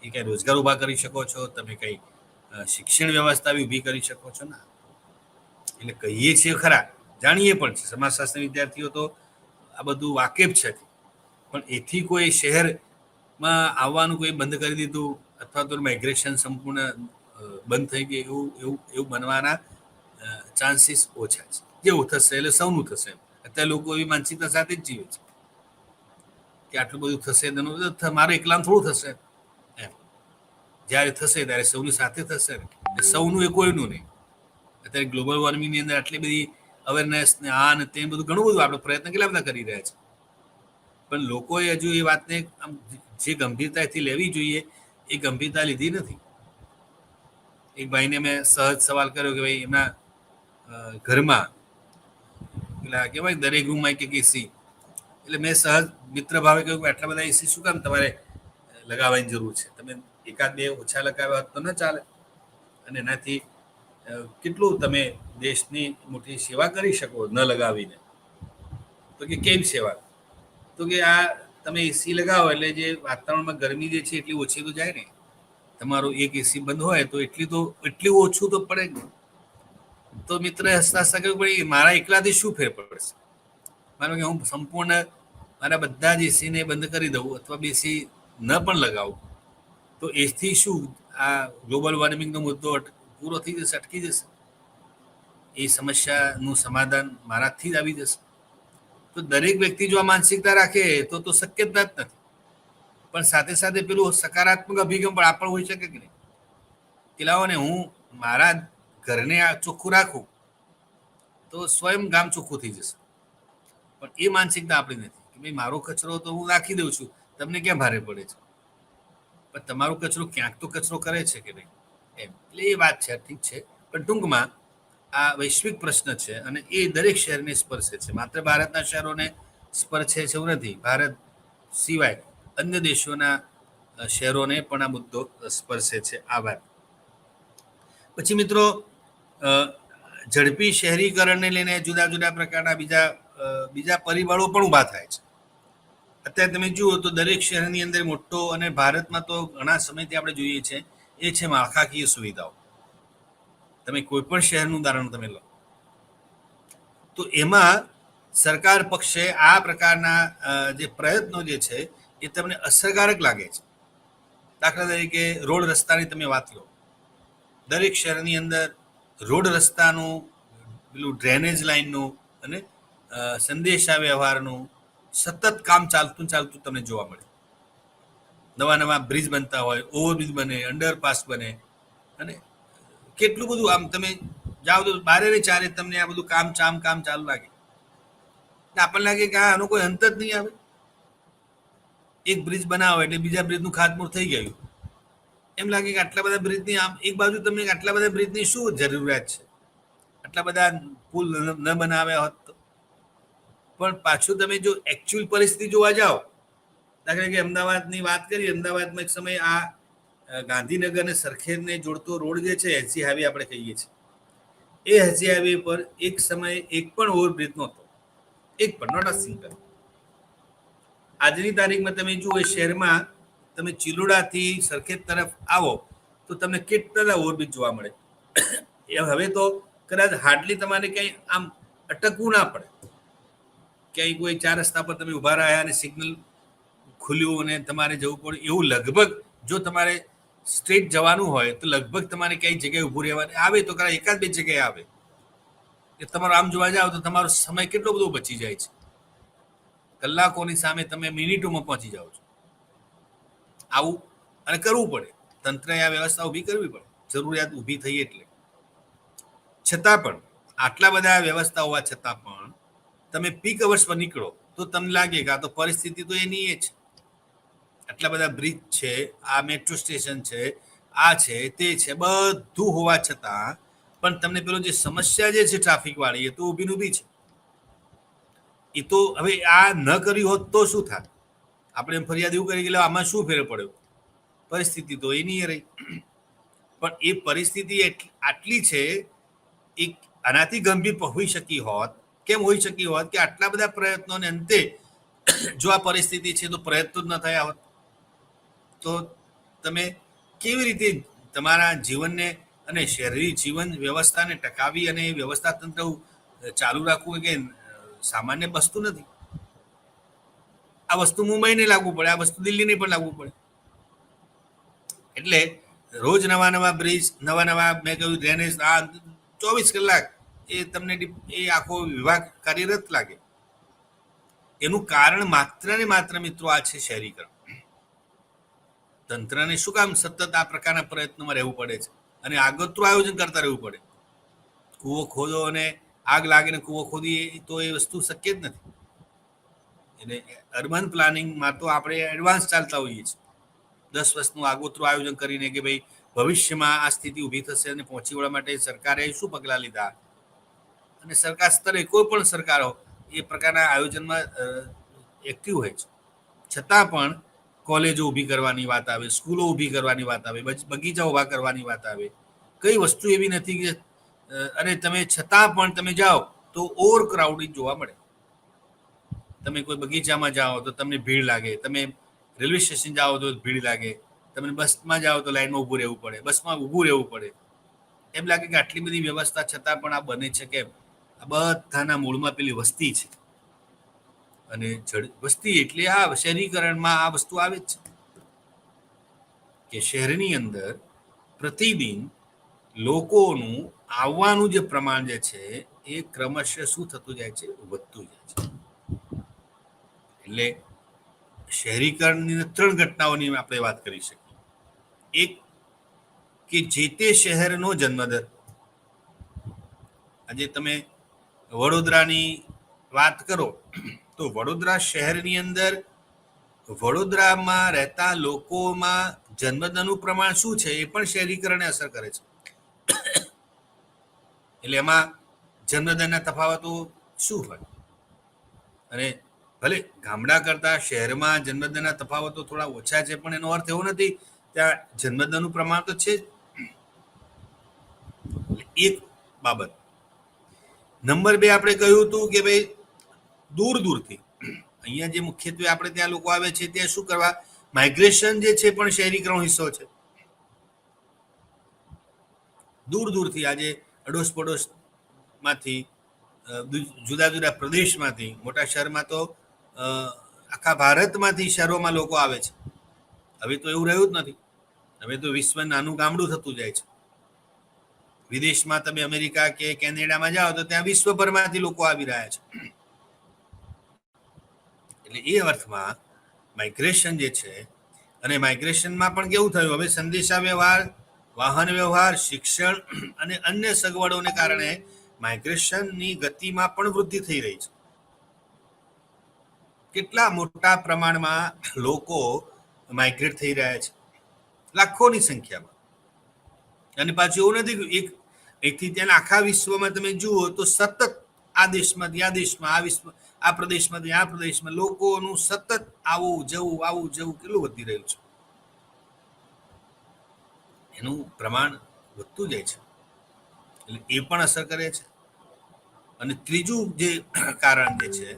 એ કઈ રોજગાર ઊભા કરી શકો છો? તમે કઈ શિક્ષણ વ્યવસ્થા બી ઊભી કરી શકો છો? ના. એટલે કહીએ છીએ ખરા, જાણીએ પણ છે, સમાજશાસ્ત્ર વિદ્યાર્થીઓ તો આ બધું વાકેફ છે, પણ એથી કોઈ શહેરમાં આવવાનું કોઈ બંધ કરી દીધું અથવા તો માઇગ્રેશન સંપૂર્ણ બંધ થઈ ગયું એવું બનવાના ચાન્સીસ ઓછા છે. જેવું થશે એટલે સૌનું થશે. અત્યારે લોકો એવી માનસિકતા સાથે જ જીવે છે કે આટલું બધું થશે, મારે એકલાનું થોડું થશે. એમ જ્યારે થશે ત્યારે સૌની સાથે થશે ને, સૌનું એ કોઈનું નહીં. અત્યારે ગ્લોબલ વોર્મિંગની અંદર આટલી બધી અવેરનેસ ને આ ને તે બધું ઘણું બધું આપણે પ્રયત્ન કેટલા બધા કરી રહ્યા છે, પણ લોકોએ હજુ એ વાતને આમ જે ગંભીરતાથી લેવી જોઈએ એ ગંભીરતા લીધી નથી. એક ભાઈને મેં સહજ સવાલ કર્યો કે ભાઈ એમના ઘરમાં પેલા કહેવાય દરેક રૂમમાં એક એસી, એટલે મેં સહજ મિત્ર ભાવે કહ્યું કે આટલા બધા એસી શું કામ તમારે લગાવવાની જરૂર છે? તમે એકાદ બે ઓછા લગાવ્યા હોત તો ન ચાલે? અને એનાથી કેટલું તમે દેશની મોટી સેવા કરી શકો ન લગાવીને. તો કે કેમ સેવા? તો કે આ તમે એસી લગાવો એટલે જે વાતાવરણમાં ગરમી જે છે એટલી ઓછી તો જાય ને. તમારું એક એસી બંધ હોય તો એટલું ઓછું તો પડે જ. તો મિત્ર હસતા હસતા કહ્યું પડી મારા એકલાથી શું ફેર પડશે. માનો કે હું સંપૂર્ણ મારા બધા જ એસીને બંધ કરી દઉં અથવા એસી ન પણ લગાવું તો એથી શું આ ગ્લોબલ વોર્મિંગનો મુદ્દો પૂરો થઈ જશે, અટકી જશે. એ સમસ્યાનું સમાધાન મારાથી જ આવી જશે. તો દરેક વ્યક્તિ જો આ માનસિકતા રાખે તો શક્યતા જ નથી. પણ સાથે સાથે પેલું સકારાત્મક અભિગમ પણ આપણો હોઈ શકે કે નહીં. પેલાઓને હું મારા ઘરને ચોખ્ખું રાખું તો સ્વયં ગામ ચોખ્ખું થઈ જશે. પણ એ માનસિકતા આપણી નથી કે ભાઈ મારો કચરો તો હું રાખી દઉં છું, તમને ક્યાં ભારે પડે છે. પણ તમારો કચરો ક્યાંક તો કચરો કરે છે કે નહીં એમ. એટલે એ વાત છે, ઠીક છે. પણ ટૂંકમાં આ વૈશ્વિક પ્રશ્ન છે અને એ દરેક શહેરને સ્પર્શે છે. માત્ર ભારતના શહેરોને સ્પર્શે છે એવું નથી, ભારત સિવાય અન્ય દેશોના શહેરોને પણ આ મુદ્દો સ્પર્શે છે. આ વાત. પછી મિત્રો ઝડપી શહેરીકરણને લઈને જુદા જુદા પ્રકારના બીજા પરિબળો પણ ઊભા થાય છે. અત્યારે તમે જુઓ તો દરેક શહેરની અંદર મોટો, અને ભારતમાં તો ઘણા સમયથી આપણે જોઈએ છે, એ છે માળખાકીય સુવિધાઓ. તમે કોઈ પણ શહેરનું ઉદાહરણ તમે લો તો એમાં સરકાર પક્ષે આ પ્રકારના જે પ્રયત્નો જે છે એ તમને અસરકારક લાગે છે. દાખલા તરીકે રોડ રસ્તાની તમે વાત લો, દરેક શહેરની અંદર રોડ રસ્તાનું, પેલું ડ્રેનેજ લાઇનનું અને સંદેશા વ્યવહારનું સતત કામ ચાલતું તમને જોવા મળે. નવા બ્રિજ બનતા હોય, ઓવરબ્રિજ બને, અંડરપાસ બને, અને કેટલું બધું આમ તમે જાઓ તો બારે ને ચારે તમને આ બધું કામ ચાલુ લાગે. આપણને લાગે કે આનો કોઈ અંત જ નહીં આવે. એક બ્રિજ બનાવો એટલે બીજા બ્રિજનું ખાતમુહૂર્ત થઈ ગયું. એમ લાગે કે આટલા બધા બ્રિજની આમ એક બાજુ તમને આટલા બધા બ્રિજની શું જરૂરિયાત છે, આટલા બધા પુલ ન બનાવ્યા હોત તો. પણ પાછું તમે જો એકચ્યુઅલ પરિસ્થિતિ જોવા જાઓ, દાખલા કે અમદાવાદની વાત કરીએ, અમદાવાદમાં એક સમય આ ગાંધીનગર અને સરખેજને જોડતો રોડ જે છે, એસજી હાઈવે આપણે કહીએ છીએ, એ એસજી હાઈવે પર એક સમયે એક પણ ઓવરબ્રિજ નહોતો, એક પણ, નોટ અ સિંગલ. આજની તારીખમાં તમે જુઓ શહેરમાં, તમે ચિલોડાથી સરખેજ તરફ આવો તો તમને કેટલા ઓવરબ્રિજ જોવા મળે. હવે તો કદાચ હાર્ડલી તમારે ક્યાંય આમ અટકવું ના પડે. ક્યાંય કોઈ ચાર રસ્તા પર તમે ઉભા રહ્યા અને સિગ્નલ ખુલ્યું અને તમારે જવું પડ્યું, એવું લગભગ જો તમારે સ્ટ્રેટ જવાનું હોય તો લગભગ તમારે ક્યાંય જગ્યાએ ઊભું રહેવાનું આવે તો કદાચ એકાદ બે જગ્યાએ આવે. એ તમારો આમ જોવા જાવ તો તમારો સમય કેટલો બધો બચી જાય છે. કલાકોની સામે તમે મિનિટોમાં પહોંચી જાઓ છો. આવું અને કરવું પડે, તંત્રએ આ વ્યવસ્થા ઊભી કરવી પડે, જરૂરિયાત ઊભી થઈ એટલે. છતાં પણ આટલા બધા વ્યવસ્થા હોવા છતાં પણ તમે પીક અવર્સ પર નીકળો તો તમને લાગે કે આ તો પરિસ્થિતિ તો એની એ છે. આટલા બધા બ્રિજ છે, આ મેટ્રો સ્ટેશન છે, આ છે, તે છે, બધું હોવા છતાં પણ તમને પેલો જે સમસ્યા જે છે ટ્રાફિક વાળી, એ તો ઊભી છે. એ તો હવે આ ન કર્યું હોત તો શું થાય? આપણે ફરિયાદ એવું કરી કે આમાં શું ફેર પડ્યો, પરિસ્થિતિ તો એની રહી. પણ એ પરિસ્થિતિ આટલી છે, એક આનાથી ગંભીર હોઈ શકી હોત. કેમ હોઈ શકી હોત કે આટલા બધા પ્રયત્નોને અંતે જો આ પરિસ્થિતિ છે તો પ્રયત્નો જ ન થયા હોત તો તમે કેવી રીતે તમારા જીવનને અને શહેરી જીવન વ્યવસ્થાને ટકાવી અને વ્યવસ્થા તંત્ર ચાલુ રાખવું કે સામાન્ય વસ્તુ નથી. આ વસ્તુ મુંબઈને લાગુ પડે, આ વસ્તુ દિલ્હીને પણ લાગુ પડે. એટલે રોજ નવા બ્રિજ, નવા મેં કહ્યું ડ્રેનેજ, આ 24 કલાક એ તમને એ આખો વિભાગ કાર્યરત લાગે. એનું કારણ માત્ર ને માત્ર મિત્રો આ છે શહેરીકરણ. તંત્રને શું કામ સતત આ પ્રકારના પ્રયત્નોમાં રહેવું પડે છે અને આગોતરું આયોજન કરતા રહેવું પડે? કૂવો ખોદો અને આગ લાગીને કૂવો ખોદી તો એ વસ્તુ શક્ય જ નથી. એટલે અર્બન પ્લાનિંગમાં તો આપણે એડવાન્સ ચાલતા હોઈએ છીએ, 10 વર્ષનું આગોતરું આયોજન કરીને કે ભાઈ ભવિષ્યમાં આ સ્થિતિ ઊભી થશે અને પહોંચી વળવા માટે સરકારે શું પગલાં લીધા. અને સરકાર સ્તરે કોઈ પણ સરકારો એ પ્રકારના આયોજનમાં એક્ટિવ હોય છે. છતાં પણ કોલેજો ઊભી કરવાની વાત આવે, સ્કૂલો ઊભી કરવાની વાત આવે, બગીચા ઊભા કરવાની વાત આવે, કઈ વસ્તુ એવી નથી કે અને તમે છતાં પણ તમે જાઓ તો ઓવર ક્રાઉડિંગ જોવા મળે. તમે કોઈ બગીચામાં જાઓ તો તમને ભીડ લાગે, તમે રેલવે સ્ટેશન જાઓ તો ભીડ લાગે, તમે બસમાં જાઓ તો લાઈનમાં ઊભું રહેવું પડે, બસમાં ઊભું રહેવું પડે. એમ લાગે કે આટલી બધી વ્યવસ્થા છતાં પણ આ બને છે કે આ બધાના મૂળમાં પેલી વસ્તી છે. અને વસ્તી એટલે આ શહેરીકરણમાં આ વસ્તુ આવે જ છે કે શહેરની અંદર પ્રતિદિન લોકોનું આવવાનું જે પ્રમાણ જે છે એ ક્રમશઃ શું થતું જાય છે, વધતું જાય છે. એટલે શહેરીકરણની 3 ઘટનાઓની આપણે વાત કરી શકીએ. એક કે જે તે શહેરનો જન્મદર. આજે તમે વડોદરાની વાત કરો તો વડોદરા શહેરની અંદર વડોદરામાં રહેતા લોકોમાં જન્મદરનું પ્રમાણ શું છે એ પણ શહેરીકરણને અસર કરે છે. એટલે એમાં જન્મદરના તફાવતો શું હોય? અને ભલે ગામડા કરતા શહેરમાં જન્મદરના તફાવતો થોડા ઓછા છે, પણ એનો અર્થ એવો નથી ત્યાં જન્મદરનું પ્રમાણ તો છે જ. એક બાબત. નંબર 2 આપણે કહ્યું હતું કે ભાઈ દૂર દૂરથી અહીંયા જે મુખ્યત્વે આપણે ત્યાં લોકો આવે છે ત્યાં શું કરવા, માઇગ્રેશન જે છે પણ શહેરીકરણ હિસ્સો છે. દૂર દૂરથી આજે અડોશ પડોશમાંથી જુદા જુદા પ્રદેશમાંથી, મોટા શહેરમાં તો આખા ભારતમાંથી શહેરોમાં લોકો આવે છે. હવે તો એવું રહ્યું જ નથી. હવે તો વિશ્વ નાનું ગામડું થતું જાય છે. વિદેશમાં તમે અમેરિકા કે કેનેડામાં જાઓ તો ત્યાં વિશ્વભરમાંથી લોકો આવી રહ્યા છે. એટલે એ અર્થમાં માઇગ્રેશન જે છે, અને માઇગ્રેશનમાં પણ કેવું થયું, હવે સંદેશા વ્યવહાર, વાહન વ્યવહાર, શિક્ષણ અને અન્ય સગવડોને કારણે માઇગ્રેશનની ગતિમાં પણ વૃદ્ધિ થઈ રહી છે. કેટલા મોટા પ્રમાણમાં લોકો માઇગ્રેટ થઈ રહ્યા છે, લાખોની સંખ્યામાં. અને પાછું એવું નથી કે એકથી ત્યાં આખા વિશ્વમાં તમે જુઓ તો સતત આ દેશમાંથી આ દેશમાં, આ વિશ્વ આ પ્રદેશમાંથી આ પ્રદેશમાં લોકોનું સતત આવું જવું કેટલું વધી રહ્યું છે. એનું પ્રમાણ વધતું જાય છે. એટલે એ પણ અસર કરે છે. અને ત્રીજું જે કારણ જે છે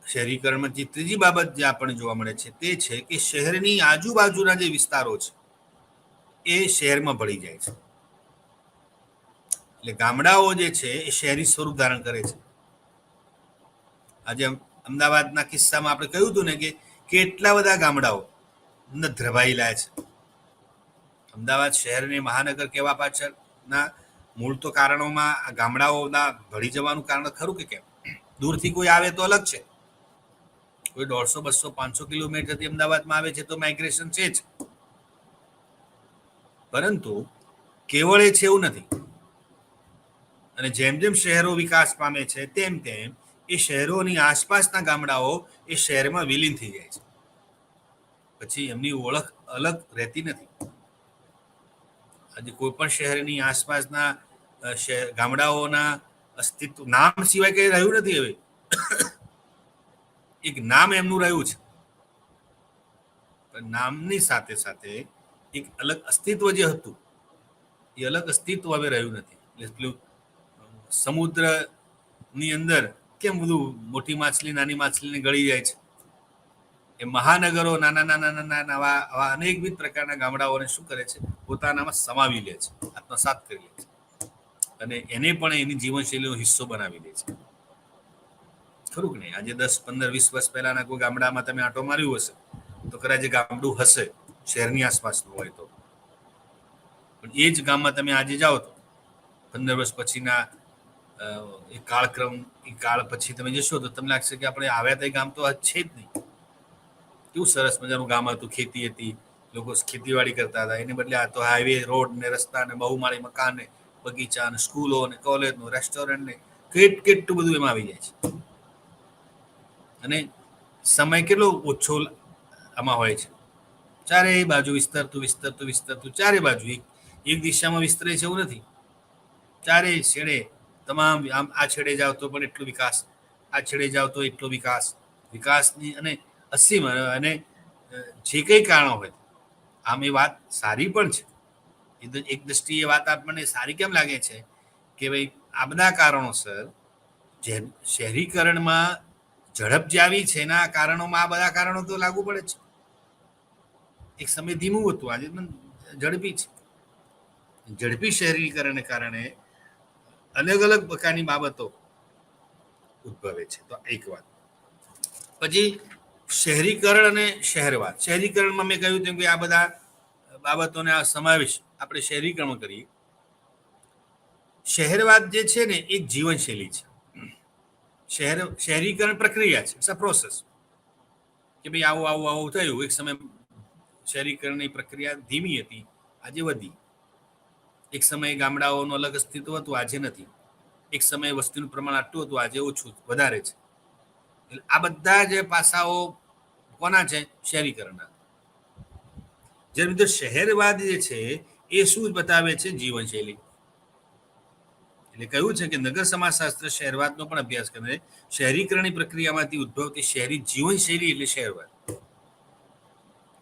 શહેરીકરણમાં, જે ત્રીજી બાબત જે આપણને જોવા મળે છે તે છે કે શહેરની આજુબાજુના જે વિસ્તારો છે એ શહેરમાં ભળી જાય છે. એટલે ગામડાઓ જે છે એ શહેરી સ્વરૂપ ધારણ કરે છે. આજે અમદાવાદના કિસ્સામાં આપણે કહ્યું હતું ને કે કેટલા બધા ગામડાઓ ધ્રવાયેલા છે. અમદાવાદ શહેરને મહાનગર કહેવા પાછળના મૂળ તો કારણોમાં ગામડાઓના ભળી જવાનું કારણ ખરું કે કેમ? દૂરથી કોઈ આવે તો અલગ છે. કોઈ 150, 200, 500 કિલોમીટરથી અમદાવાદમાં આવે છે તો માઇગ્રેશન છે જ. પરંતુ કેવળ એ છે એવું નથી. અને જેમ જેમ શહેરો વિકાસ પામે છે તેમ તેમ એ શહેરોની આસપાસના ગામડાઓ એ શહેરમાં વિલીન થઈ જાય છે. પછી એમની ઓળખ અલગ રહેતી નથી. આજે કોઈ પણ શહેરની આસપાસના ગામડાઓના અસ્તિત્વ નામ સિવાય કઈ રહ્યું નથી. હવે એક નામ એમનું રહ્યું છે, પણ નામની સાથે સાથે એક અલગ અસ્તિત્વ જે હતું એ અલગ અસ્તિત્વ હવે રહ્યું નથી. એટલે પેલું સમુદ્રની અંદર કેમ બધું મોટી માછલી નાની માછલીને ગળી જાય છે, એ મહાનગરો નાના નાના નાના આવા અનેકવિધ પ્રકારના ગામડાઓને શું કરે છે, પોતાનામાં સમાવી લે છે, આત્મસાત કરી લે છે, અને એને પણ એની જીવનશૈલીનો હિસ્સો બનાવી દે છે. ખરું કે નહીં? આજે 10, 15, 20 વર્ષ પહેલાના કોઈ ગામડામાં તમે આંટો માર્યું હશે તો કદાચ જે ગામડું હશે શહેરની આસપાસનું હોય તો, પણ એ જ ગામમાં તમે આજે જાઓ તો 15 વર્ષ પછીના એ કાળક્રમ, એ કાળ પછી તમે જશો તો તમને લાગશે કે આપણે આવ્યા તે ગામ તો આ છે જ નહીં. કેવું સરસ મજાનું ગામ હતું, ખેતી હતી, લોકો ખેતીવાડી કરતા હતા. એને બદલે આ તો હાઈવે, રોડ ને રસ્તા ને બહુમાળી મકાન ને બગીચા ને સ્કૂલો ને કોલેજ નું રેસ્ટોરન્ટ ને કેટલું બધું એમાં આવી જાય છે. અને સમય કેટલો ઓછો આમાં હોય છે. ચારે બાજુ વિસ્તરતું ચારે બાજુ એક દિશામાં વિસ્તરે છે એવું નથી. ચારે છેડે તમામ, આમ આ છેડે જાવ તો પણ એટલો વિકાસ, આ છેડે જાવ તો એટલો વિકાસ, વિકાસની અને અસીમ. અને જે કંઈ કારણો હોય, આમ એ વાત સારી પણ છે. એક દ્રષ્ટિએ વાત આપણને સારી કેમ લાગે છે કે ભાઈ આ બધા કારણોસર શહેરીકરણમાં ઝડપ જે આવી છે એના કારણોમાં આ બધા કારણો તો લાગુ પડે છે. એક સમય ધીમું હતું, આજે પણ ઝડપી છે. ઝડપી શહેરીકરણને કારણે અલગ અલગ પ્રકારની બાબતો ઉદ્ભવે છે. તો એક વાત. પછી શહેરીકરણ અને શહેરવાદ. શહેરીકરણમાં મેં કહ્યું તેમ કે આ બધા બાબતોને આ સમાવેશ આપણે શહેરીકરણમાં કરીએ. શહેરવાદ જે છે ને એક જીવનશૈલી છે. શહેરીકરણ પ્રક્રિયા છે, ઇટ્સ અ પ્રોસેસ. કે ભાઈ આવું આવું આવું થયું. એક સમય શહેરીકરણની પ્રક્રિયા ધીમી હતી, આજે વધી. એક સમયે ગામડાઓનું અલગ અસ્તિત્વ હતું, આજે નથી. એક સમયે વસ્તીનું પ્રમાણ આટલું હતું, આજે ઓછું વધારે છે. એટલે આ બધા જે પાસાઓ કોના છે? શહેરીકરણના. જ્યારે મિત્રો શહેરવાદ જે છે એ શું બતાવે છે? જીવનશૈલી. એટલે કહ્યું છે કે નગર સમાજશાસ્ત્ર શહેરવાદનો પણ અભ્યાસ કરે. શહેરીકરણની પ્રક્રિયામાંથી ઉદ્ભવતી શહેરી જીવનશૈલી એટલે શહેરવાદ.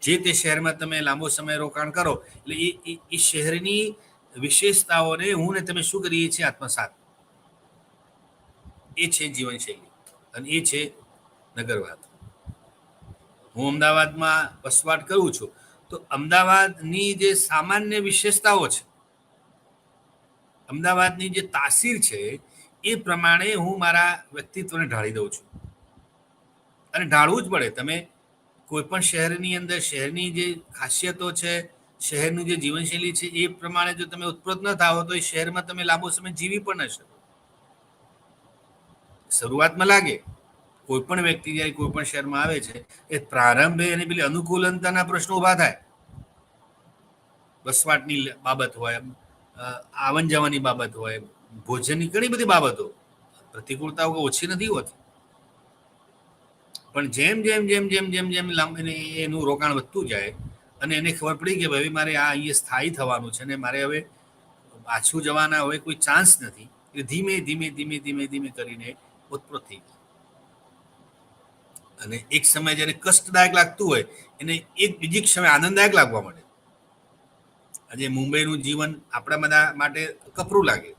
જે તે શહેરમાં તમે લાંબો સમય રોકાણ કરો એટલે એ શહેરની વિશેષતાઓને હું ને તમે શું કરીએ છીએ? આત્મસાત. એ છે જીવનશૈલી અને એ છે નગરવાદ. હું અમદાવાદમાં વસવાટ કરું છું તો અમદાવાદની જે સામાન્ય વિશેષતાઓ છે, અમદાવાદની જે તાસીર છે એ પ્રમાણે હું મારા વ્યક્તિત્વને ઢાળી દઉં છું. અને ઢાળવું જ પડે. તમે કોઈ પણ શહેરની અંદર શહેરની જે ખાસિયતો છે, શહેરનું જે જીવનશૈલી છે એ પ્રમાણે જો તમે ઉત્પન્ન ન થાઓ તો એ શહેરમાં તમે લાંબો સમય જીવી પણ ન શકો. શરૂઆતમાં લાગે. કોઈ પણ વ્યક્તિ જ્યારે કોઈ પણ શહેરમાં આવે છે એ પ્રારંભે એને પેલી અનુકૂલનતાના પ્રશ્નો ઊભા થાય. વસવાટની બાબત હોય, આવન જવાની બાબત હોય, ભોજનની ઘણી બધી બાબતો. પ્રતિકૂળતાઓ ઓછી નથી હોતી. પણ જેમ જેમ જેમ જેમ જેમ જેમ એનું રોકાણ વધતું જાય અને એને ખબર પડી કે ભાઈ મારે આ અહીંયા સ્થાયી થવાનું છે અને મારે હવે પાછું જવાના હવે કોઈ ચાન્સ નથી, એટલે ધીમે ધીમે ધીમે ધીમે ધીમે કરીને ઉત્પન્ન થઈ ગઈ. અને એક સમય જ્યારે કષ્ટદાયક લાગતું હોય એને એક બીજી ક્ષમે આનંદદાયક લાગવા માંડે. આજે મુંબઈનું જીવન આપણા બધા માટે કપરું લાગે.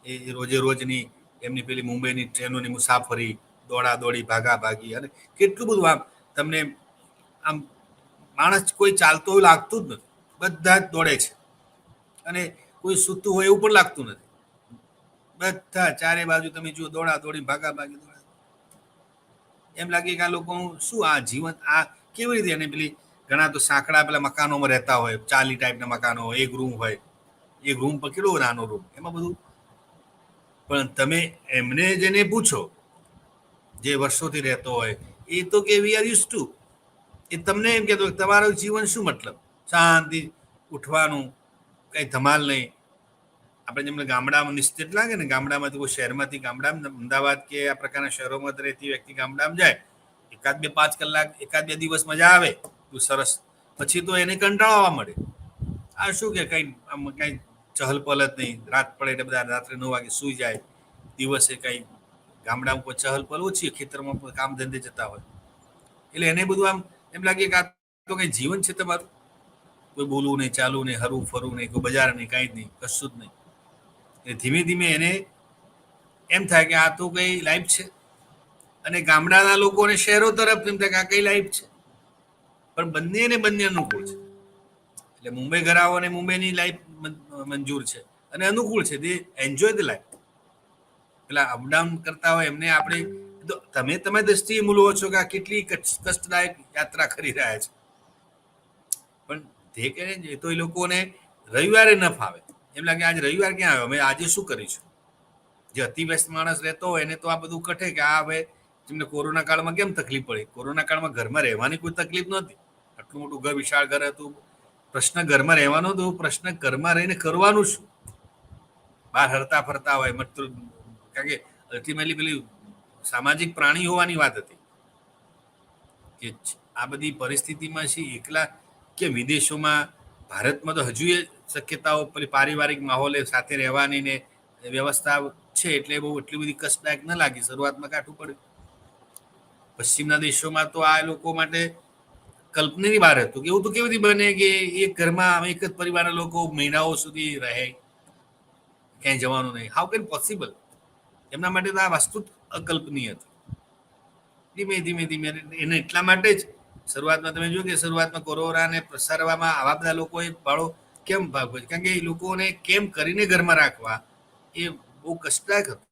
એ રોજે રોજની એમની પેલી મુંબઈની ટ્રેનોની મુસાફરી, દોડા દોડી, ભાગા ભાગી, અને કેટલું બધું આમ તમને આમ માણસ કોઈ ચાલતો હોય લાગતું જ નથી. બધા જ દોડે છે અને કોઈ સૂતું હોય એવું પણ લાગતું નથી. બધા ચારે બાજુ તમે જુઓ દોડા દોડી, ભાગા ભાગી. એમ લાગે કે આ લોકો શું આ જીવન આ કેવી રીતે? એને પેલી ઘણા તો સાંકડા પેલા મકાનોમાં રહેતા હોય, ચાલી ટાઈપના મકાનો, એક રૂમ હોય, એક રૂમ પર કેટલો નાનો રૂમ, એમાં બધું. પણ તમે એમને જેને પૂછો જે વર્ષોથી રહેતો હોય એ તો કે વી આર યુઝ ટુ. એ તમને એમ કહેતો તમારું જીવન શું મતલબ? શાંતિ, ઉઠવાનું, કઈ ધમાલ નહીં. આપણે જેમને ગામડામાં નિશ્ચિત લાગે ને, ગામડામાંથી કોઈ શહેરમાંથી ગામડામાં અમદાવાદ કે આ પ્રકારના શહેરોમાં રહેતી વ્યક્તિ ગામડામાં જાય, એકાદ બે 5 કલાક, એકાદ બે દિવસ મજા આવે, સરસ. પછી તો એને કંટાળો આવવા મળે. આ શું કે કઈ ચહલ પહલ જ નહીં. રાત પડે એટલે બધા રાત્રે 9 વાગે સુઈ જાય. દિવસે કઈ ગામડામાં કોઈ ચહલ પહલ ઓછી, ખેતરમાં કામ ધંધે જતા હોય. એટલે એને બધું આમ એમ લાગે કે આ તો કઈ જીવન છે તમારું? કોઈ બોલવું નહીં, ચાલવું નહીં, હરવું ફરવું નહીં, કોઈ બજાર નહીં, કાંઈ જ નહીં, કશું જ નહીં. એટલે ધીમે ધીમે એને એમ થાય કે આ તો કઈ લાઈફ છે. અને ગામડાના લોકોને શહેરો તરફ એમ થાય કે આ કઈ લાઈફ છે. પણ બંને અનુકૂળ છે. એટલે મુંબઈ ઘરાઓને મુંબઈની લાઈફ મંજૂર છે અને અનુકૂળ છે. દે એન્જોય ધ લાઈફ. પેલા અપડાઉન કરતા હોય એમને આપણે તમે તમારી દ્રષ્ટિએ મૂલવો છો કે આ કેટલી કષ્ટદાયક યાત્રા કરી રહ્યા છે. પણ તે કહે છે તો એ લોકોને રવિવારે ન ફાવે. એમ લાગે આજે રવિવાર ક્યાં આવ્યો, અમે આજે શું કરીશું? જે અતિવ્યસ્ત માણસ રહેતો હોય એને તો આ બધું કઠે કે આ હવે જેમને કોરોના કાળમાં કેમ તકલીફ પડી. કોરોના કાળમાં ઘરમાં રહેવાની કોઈ તકલીફ નહોતી. આટલું મોટું ઘર, વિશાળ ઘર હતું. પ્રશ્ન ઘરમાં રહેવાનો હતો. પ્રશ્ન ઘરમાં રહીને કરવાનું શું? બહાર હરતા ફરતા હોય મતલબ, કારણ કે અલ્ટિમેટલી પેલી સામાજિક પ્રાણી હોવાની વાત હતી. કે આ બધી પરિસ્થિતિમાં છે એકલા કે વિદેશોમાં, ભારતમાં તો હજુ એ શક્યતાઓ પેલી પારિવારિક માહોલે સાથે રહેવાની ને વ્યવસ્થા છે એટલે બહુ એટલી બધી કષ્ટદાયક ન લાગી. શરૂઆતમાં કાઠું પડ્યું. પશ્ચિમના દેશોમાં તો આ લોકો માટે કલ્પનાની બહાર હતું કે એવું તો કેવી રીતે બને કે એક ઘરમાં એક જ પરિવારના લોકો મહિનાઓ સુધી રહે, ક્યાંય જવાનું નહીં. How can possible? એમના માટે તો આ વસ્તુ અકલ્પનીય હતી. ધીમે ધીમે ધીમે એને એટલા માટે જ શરૂઆતમાં તમે જોયું કે શરૂઆતમાં કોરોનાને પ્રસારવામાં આવા બધા લોકોએ ભાળો કેમ ભાગ ભજવ્યો? કારણ કે એ લોકોને કેમ કરીને ઘરમાં રાખવા એ બહુ કષ્ટદાયક હતું.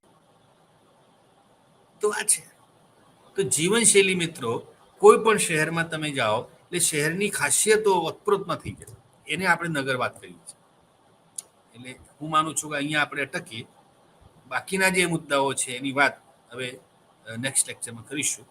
તો આ છે. તો જીવનશૈલી મિત્રો, કોઈ પણ શહેરમાં તમે જાઓ એટલે શહેરની ખાસિયતો અતપ્રોતમાં થઈ જાય. એને આપણે નગર વાત કરીએ છીએ. એટલે હું માનું છું કે અહીંયા આપણે અટકીએ. બાકીના જે મુદ્દાઓ છે એની વાત હવે નેક્સ્ટ લેક્ચરમાં કરીશું.